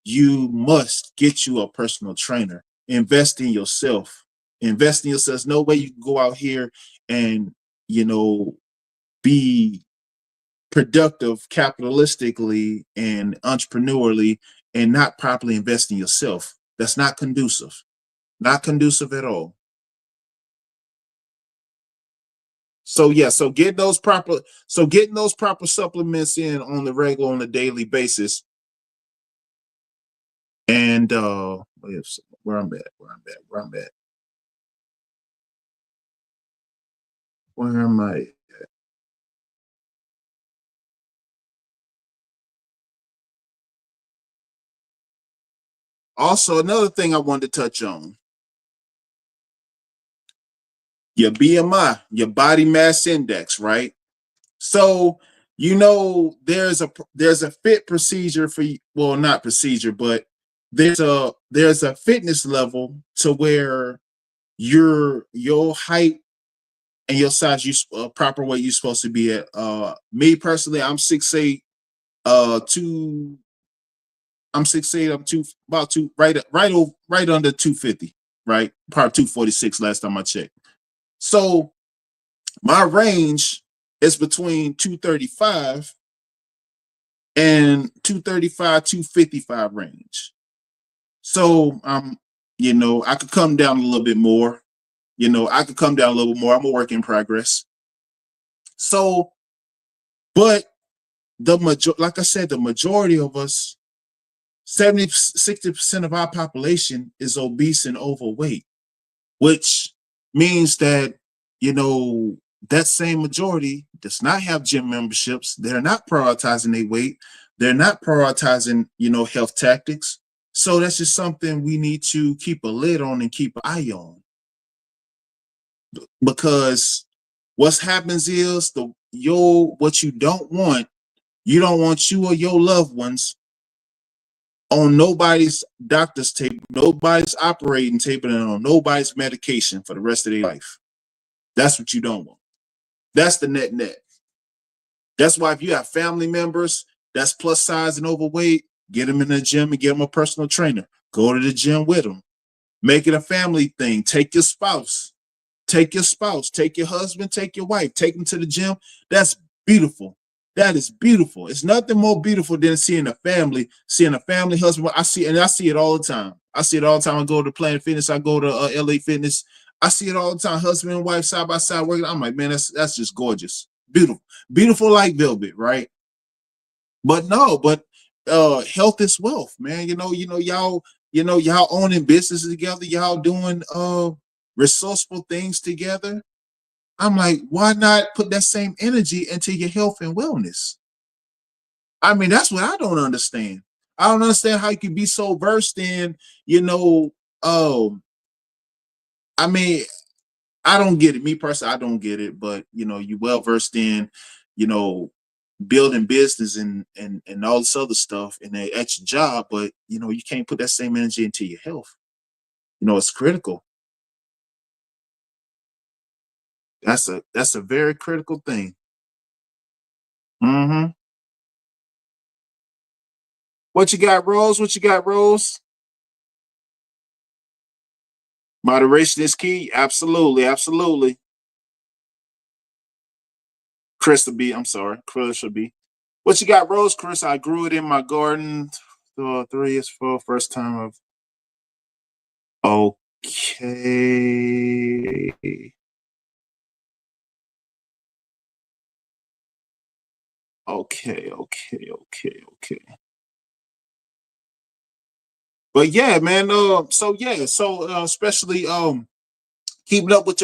you must get you a personal trainer. Invest in yourself. Invest in yourself. There's no way you can go out here and be productive capitalistically and entrepreneurially, and not properly invest in yourself. That's not conducive. Not conducive at all. So yeah, getting those proper supplements in on the regular, on a daily basis. And where I'm at, where am I? Also, another thing I wanted to touch on: your BMI, your body mass index, right? So there's a fit procedure for you. Well, not procedure, but there's a fitness level, to where your height and your size, you proper weight you're supposed to be at. Me personally, I'm 6'8", two. I'm 6'8". I'm about two, right under 250, right? Probably 246 last time I checked. So my range is between 235 and 235, 255 range. So I could come down a little bit more. I could come down a little bit more. I'm a work in progress. So, but like I said, the majority of us, 60% of our population is obese and overweight, which means that, that same majority does not have gym memberships. They're not prioritizing their weight. They're not prioritizing, health tactics. So that's just something we need to keep a lid on and keep an eye on. Because what happens is what you don't want you or your loved ones on nobody's doctor's table, nobody's operating table, and on nobody's medication for the rest of their life. That's what you don't want. That's the net. That's why if you have family members that's plus size and overweight, get them in the gym and get them a personal trainer. Go to the gym with them. Make it a family thing. Take your spouse, take your husband, take your wife, take them to the gym. That's beautiful. That is beautiful. It's nothing more beautiful than seeing a family husband. I see it all the time. I go to Planet Fitness. I go to LA Fitness. I see it all the time. Husband and wife side by side working. I'm like, man, that's just gorgeous. Beautiful like velvet, right? But health is wealth, man. Y'all owning businesses together, y'all doing resourceful things together. I'm like, why not put that same energy into your health and wellness? I mean, that's what I don't understand. I don't understand how you can be so versed in, I mean, I don't get it. Me personally, I don't get it, but you well versed in, building business and all this other stuff and at your job, but you can't put that same energy into your health. It's critical. That's a very critical thing. Mm-hmm. What you got, Rose? Moderation is key. Absolutely. Crystal B. What you got, Rose? Chris, I grew it in my garden 3 years for first time of. Okay. Okay. But yeah, man. Especially keeping up with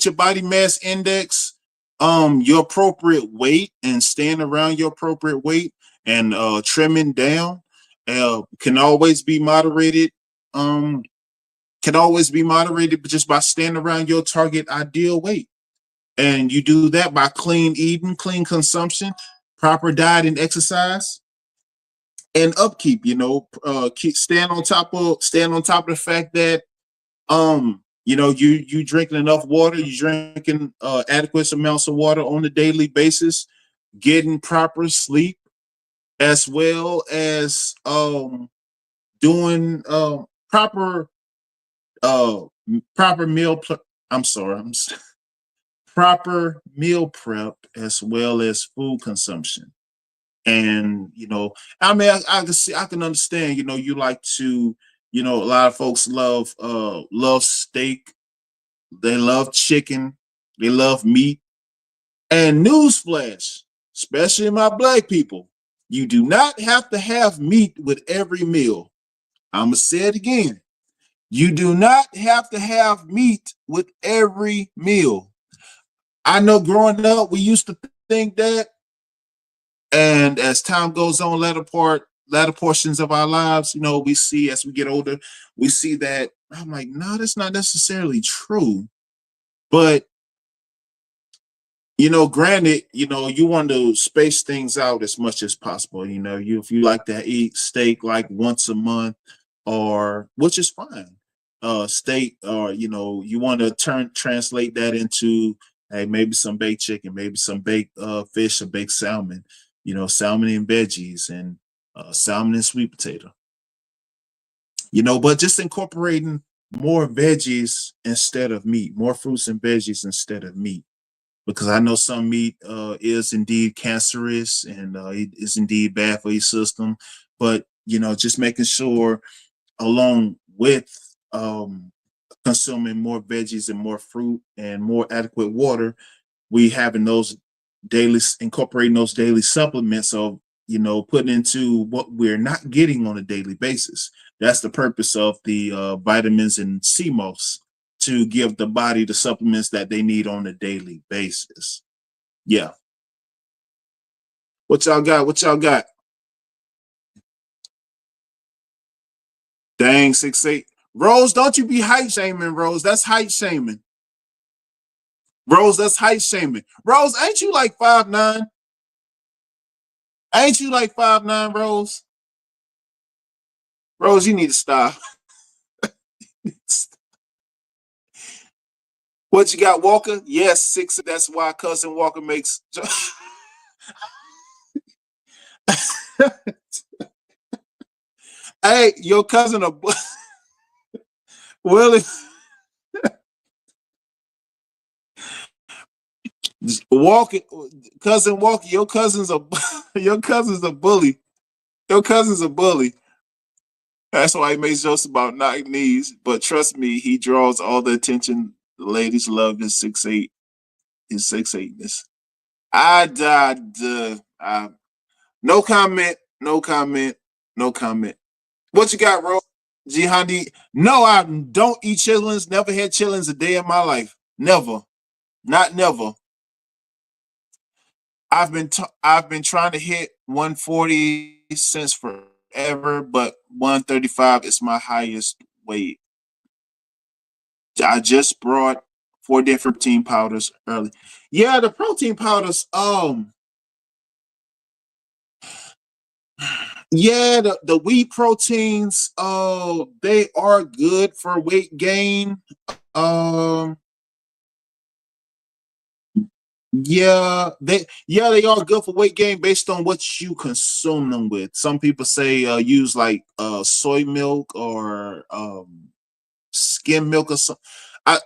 your body mass index, your appropriate weight, and staying around your appropriate weight, and trimming down can always be moderated. Just by staying around your target ideal weight. And you do that by clean eating, clean consumption, proper diet and exercise, and upkeep. Keep staying on top of the fact that you drinking enough water, you drinking adequate amounts of water on a daily basis, getting proper sleep, as well as doing proper proper meal. Proper meal prep, as well as food consumption. And I can understand. You like to. A lot of folks love steak. They love chicken. They love meat. And newsflash, especially my black people, you do not have to have meat with every meal. I'm gonna say it again. You do not have to have meat with every meal. I know growing up, we used to think that, and as time goes on, latter portions of our lives, we see as we get older, we see that. I'm like, no, that's not necessarily true. But granted, you want to space things out as much as possible. If you like to eat steak like once a month, or which is fine. state, or you want to translate that into, hey, maybe some baked chicken, maybe some baked fish or baked salmon, salmon and veggies, and salmon and sweet potato. But just incorporating more veggies instead of meat, more fruits and veggies instead of meat, because I know some meat is indeed cancerous, and it is indeed bad for your system. But just making sure, along with consuming more veggies and more fruit and more adequate water, we having those daily, incorporating those daily supplements of, putting into what we're not getting on a daily basis. That's the purpose of the vitamins and CMOS, to give the body the supplements that they need on a daily basis. Yeah. What y'all got? What y'all got? Dang, 6'8". Rose, don't you be height shaming, Rose. That's height shaming. Rose, that's height shaming. Rose, ain't you like 5'9"? Ain't you like 5'9", Rose? Rose, you need to stop. What you got, Walker? Yes, 6. That's why cousin Walker makes. Hey, your cousin Willie. Walker, cousin Walker, your cousin's a your cousin's a bully. Your cousin's a bully. That's why he makes jokes about knocking knees. But trust me, he draws all the attention. The ladies love his 6'8", his 6'8"ness. No comment, no comment, no comment. What you got, Ro? Jihadi? No, I don't eat chitlins. Never had chitlins a day in my life. Never, not never. I've been trying to hit 140 since forever, but 135 is my highest weight. I just brought 4 different protein powders early. Yeah, the protein powders. Yeah, the wheat proteins. They are good for weight gain. Um, they are good for weight gain based on what you consume them with. Some people say use like soy milk or skim milk or something. I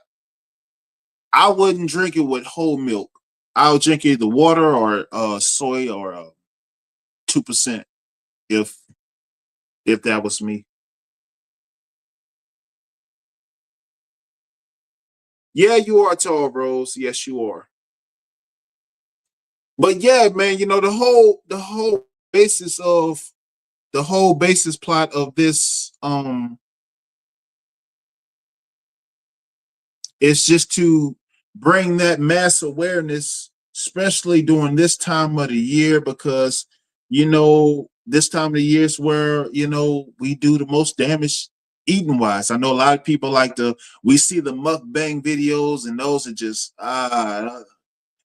I wouldn't drink it with whole milk. I'll drink either water or soy or 2%, if that was me. Yeah, you are tall, Rose. Yes, you are. But yeah, man, basis of the whole basis plot of this is just to bring that mass awareness, especially during this time of the year, because this time of the year is where we do the most damage eating wise. I know a lot of people we see the mukbang videos, and those are just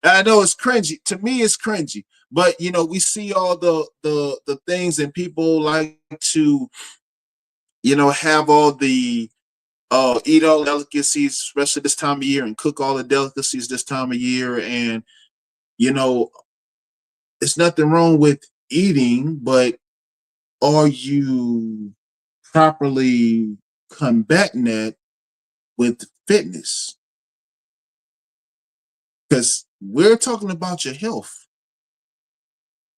I know it's cringy. To me, it's cringy. But we see all the things, and people like to have all the eat all the delicacies, especially this time of year, and cook all the delicacies this time of year. And you know, it's nothing wrong with eating, but are you properly combating that with fitness? Because we're talking about your health.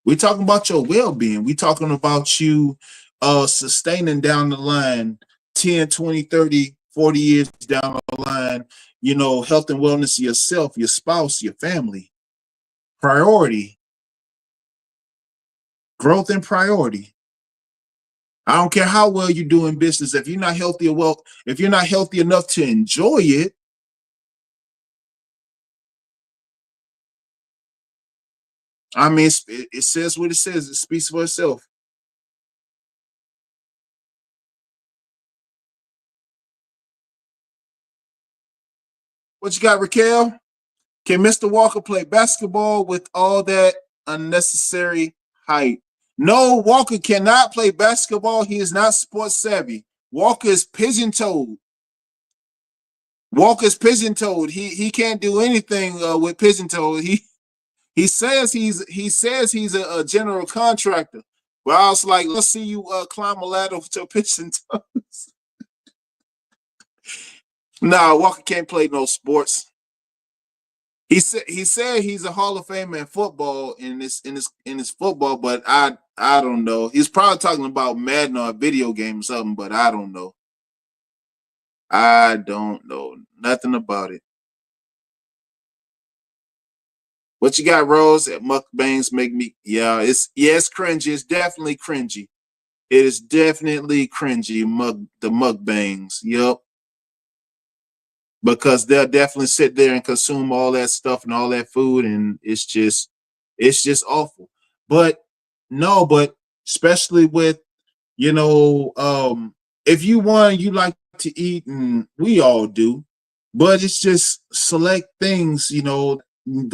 We're talking about your well-being. We're talking about you sustaining down the line 10, 20, 30, 40 years down the line, health and wellness of yourself, your spouse, your family. Priority, growth and priority. I don't care how well you do in business. If you're not healthy if you're not healthy enough to enjoy it, I mean, it says what it says. It speaks for itself. What you got, Raquel? Can Mr. Walker play basketball with all that unnecessary height? No, Walker cannot play basketball. He is not sports savvy. Walker is pigeon toed. Walker's pigeon-toed. He can't do anything with pigeon-toed. He says he's a general contractor. But I was like, let's see you climb a ladder with your pigeon-toes. Nah, Walker can't play no sports. He said he's a Hall of Famer in football in his football, but I don't know. He's probably talking about Madden or a video game or something, but I don't know. I don't know nothing about it. What you got, Rose? At mukbangs make me it's cringy. It's definitely cringy. It is definitely cringy. The mukbangs. Yep. Because they'll definitely sit there and consume all that stuff and all that food, and it's just awful. But no, but especially with if you like to eat, and we all do, but it's just select things, the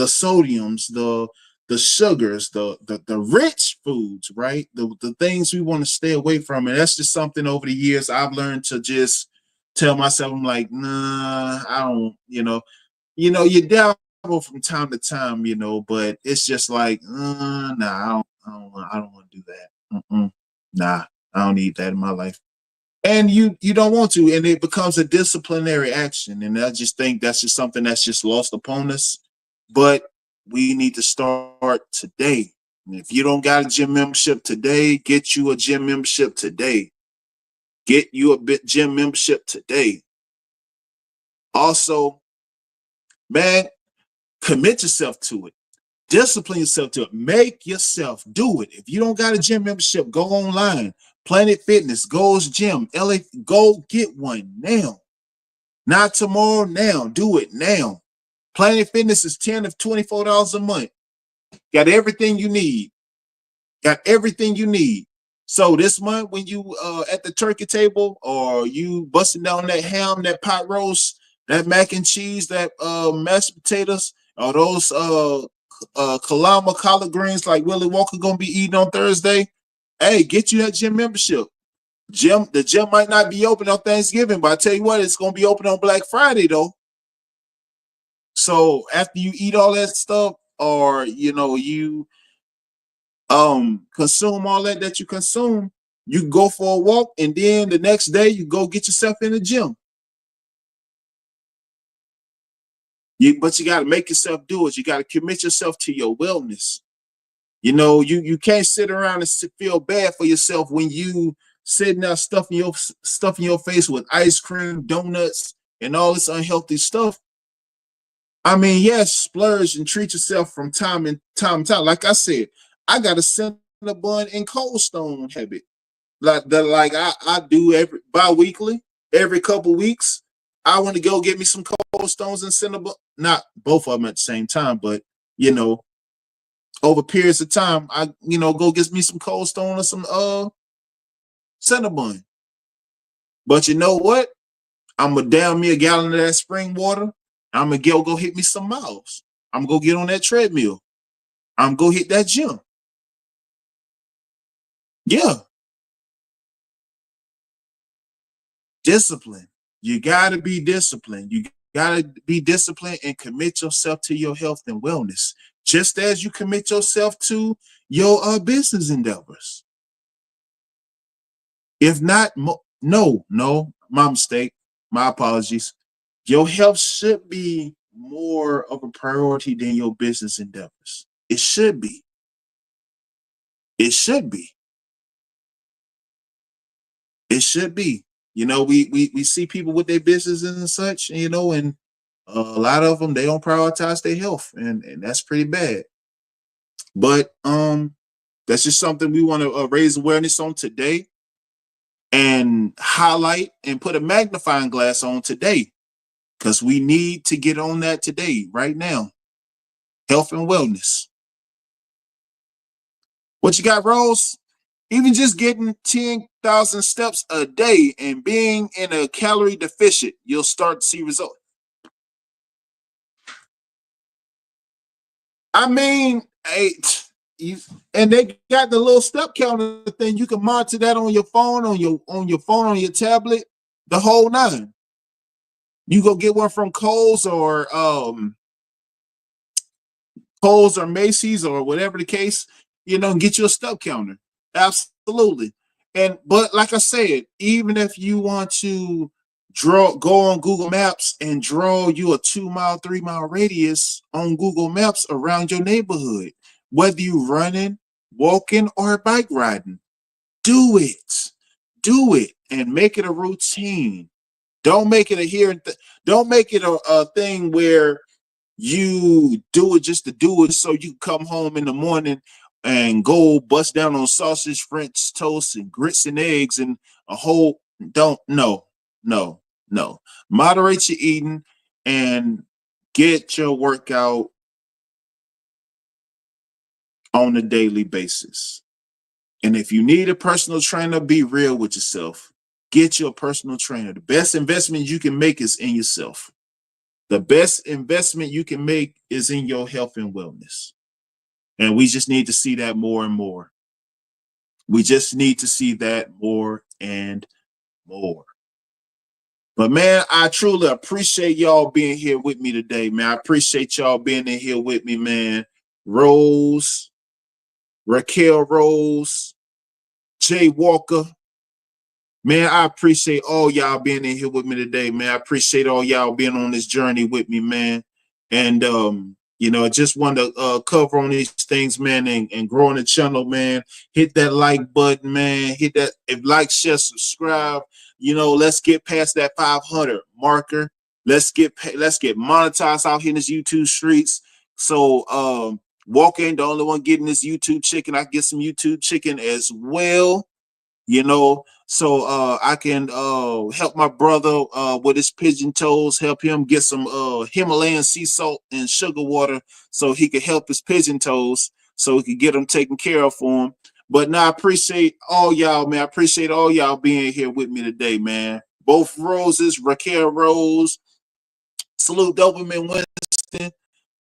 sodiums, the sugars, the rich foods, right? The things we want to stay away from. And that's just something over the years I've learned to just tell myself, I'm like, nah, I don't, you dabble from time to time, but it's just like, nah, I don't want to do that. Nah, I don't need that in my life. And you don't want to, and it becomes a disciplinary action. And I just think that's just something that's just lost upon us. But we need to start today. And if you don't got a gym membership today, get you a gym membership today. Get you a gym membership today. Also, man, commit yourself to it. Discipline yourself to it. Make yourself do it. If you don't got a gym membership, go online. Planet Fitness, Gold's Gym, LA, go get one now. Not tomorrow, now. Do it now. Planet Fitness is $10 to $24 a month. Got everything you need. Got everything you need. So this month, when you at the turkey table, or you busting down that ham, that pot roast, that mac and cheese, that mashed potatoes, or those Kalama collard greens like Willie Walker gonna be eating on Thursday, hey, get you that gym membership. The gym might not be open on Thanksgiving, but I tell you what, it's gonna be open on Black Friday though. So after you eat all that stuff, or you consume all that you consume, you go for a walk, and then the next day you go get yourself in the gym. But you got to make yourself do it. You got to commit yourself to your wellness. You can't sit around and feel bad for yourself when you sitting there stuffing your face with ice cream, donuts, and all this unhealthy stuff. I mean, yes, splurge and treat yourself from time to time. Like I said, I got a Cinnabon and Cold Stone habit. Like I do every bi-weekly, every couple weeks. I want to go get me some Cold Stones and Cinnabon. Not both of them at the same time, but over periods of time, I go get me some Cold Stone or some Cinnabon. But you know what? I'm gonna down me a gallon of that spring water. I'm gonna go hit me some miles. I'm gonna go get on that treadmill. I'm gonna hit that gym. Yeah. Discipline. You gotta be disciplined. You gotta be disciplined and commit yourself to your health and wellness, just as you commit yourself to your business endeavors. If not, no, my mistake. My apologies. Your health should be more of a priority than your business endeavors. It should be. It should be. It should be. We see people with their businesses and such, and a lot of them, they don't prioritize their health, and that's pretty bad. But that's just something we want to raise awareness on today, and highlight and put a magnifying glass on today, because we need to get on that today, right now. Health and wellness. What you got, Rose? Even just getting 10,000 steps a day and being in a calorie deficit, you'll start to see results. I mean, and they got the little step counter thing. You can monitor that on your phone, on your tablet, the whole nine. You go get one from Kohl's or Macy's or whatever the case, and get you a step counter. Absolutely. But like I said, even if you want to go on Google Maps and draw you a 2 mile, 3 mile radius on Google Maps around your neighborhood, whether you running, walking, or bike riding, do it. Do it and make it a routine. Don't make it don't make it a thing where you do it just to do it so you come home in the morning and go bust down on sausage, French toast, and grits and eggs and a whole don't no, no, no. Moderate your eating and get your workout on a daily basis. And if you need a personal trainer, be real with yourself. Get you a personal trainer. The best investment you can make is in yourself. The best investment you can make is in your health and wellness. And we just need to see that more and more. We just need to see that more and more. But man, I truly appreciate y'all being here with me today, man. I appreciate y'all being in here with me, man. Rose, Raquel Rose, Jay Walker. Man, I appreciate all y'all being in here with me today, man. I appreciate all y'all being on this journey with me, man. And I just want to cover on these things, man, and growing the channel, man. Hit that like button, man. Hit that, if like, share, subscribe. Let's get past that 500 marker. Let's get monetized out here in this YouTube streets. So Walker ain't the only one getting this YouTube chicken. I get some YouTube chicken as well. So I can help my brother with his pigeon toes, help him get some Himalayan sea salt and sugar water so he can help his pigeon toes, so we can get them taken care of for him. But now I appreciate all y'all, man. I appreciate all y'all being here with me today, man. Both Roses, Raquel Rose, Salute Doberman Winston,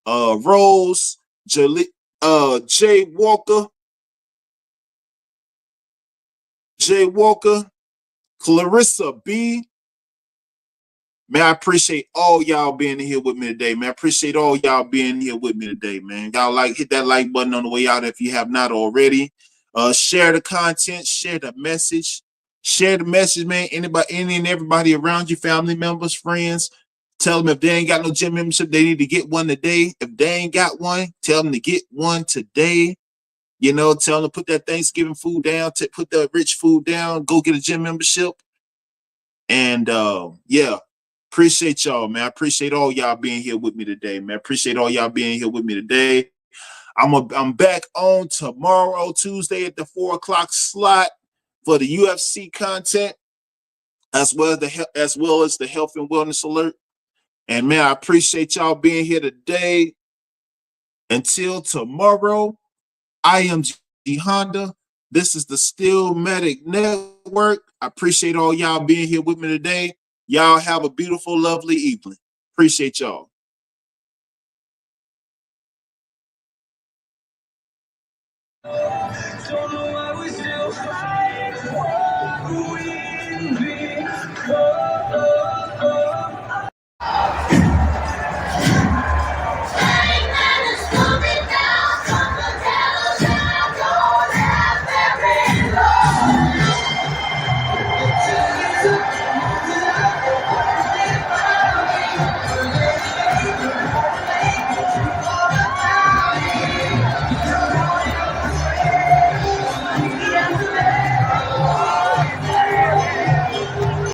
Rose, Jay Walker, Clarissa B. Man, I appreciate all y'all being here with me today, man. I appreciate all y'all being here with me today, man. Y'all hit that like button on the way out if you have not already. Share the content, share the message, man. Any and everybody around you, family members, friends. Tell them if they ain't got no gym membership, they need to get one today. If they ain't got one, tell them to get one today. Tell them to put that Thanksgiving food down, to put that rich food down, go get a gym membership. And appreciate y'all, man. I appreciate all y'all being here with me today, man. Appreciate all y'all being here with me today. I'm back on tomorrow, Tuesday at the 4 o'clock slot for the UFC content, as well as the health and wellness alert. And man, I appreciate y'all being here today. Until tomorrow, I am G Honda. This is the Steelmatic Network. I appreciate all y'all being here with me today. Y'all have a beautiful, lovely evening. Appreciate y'all. Don't know why we still fight.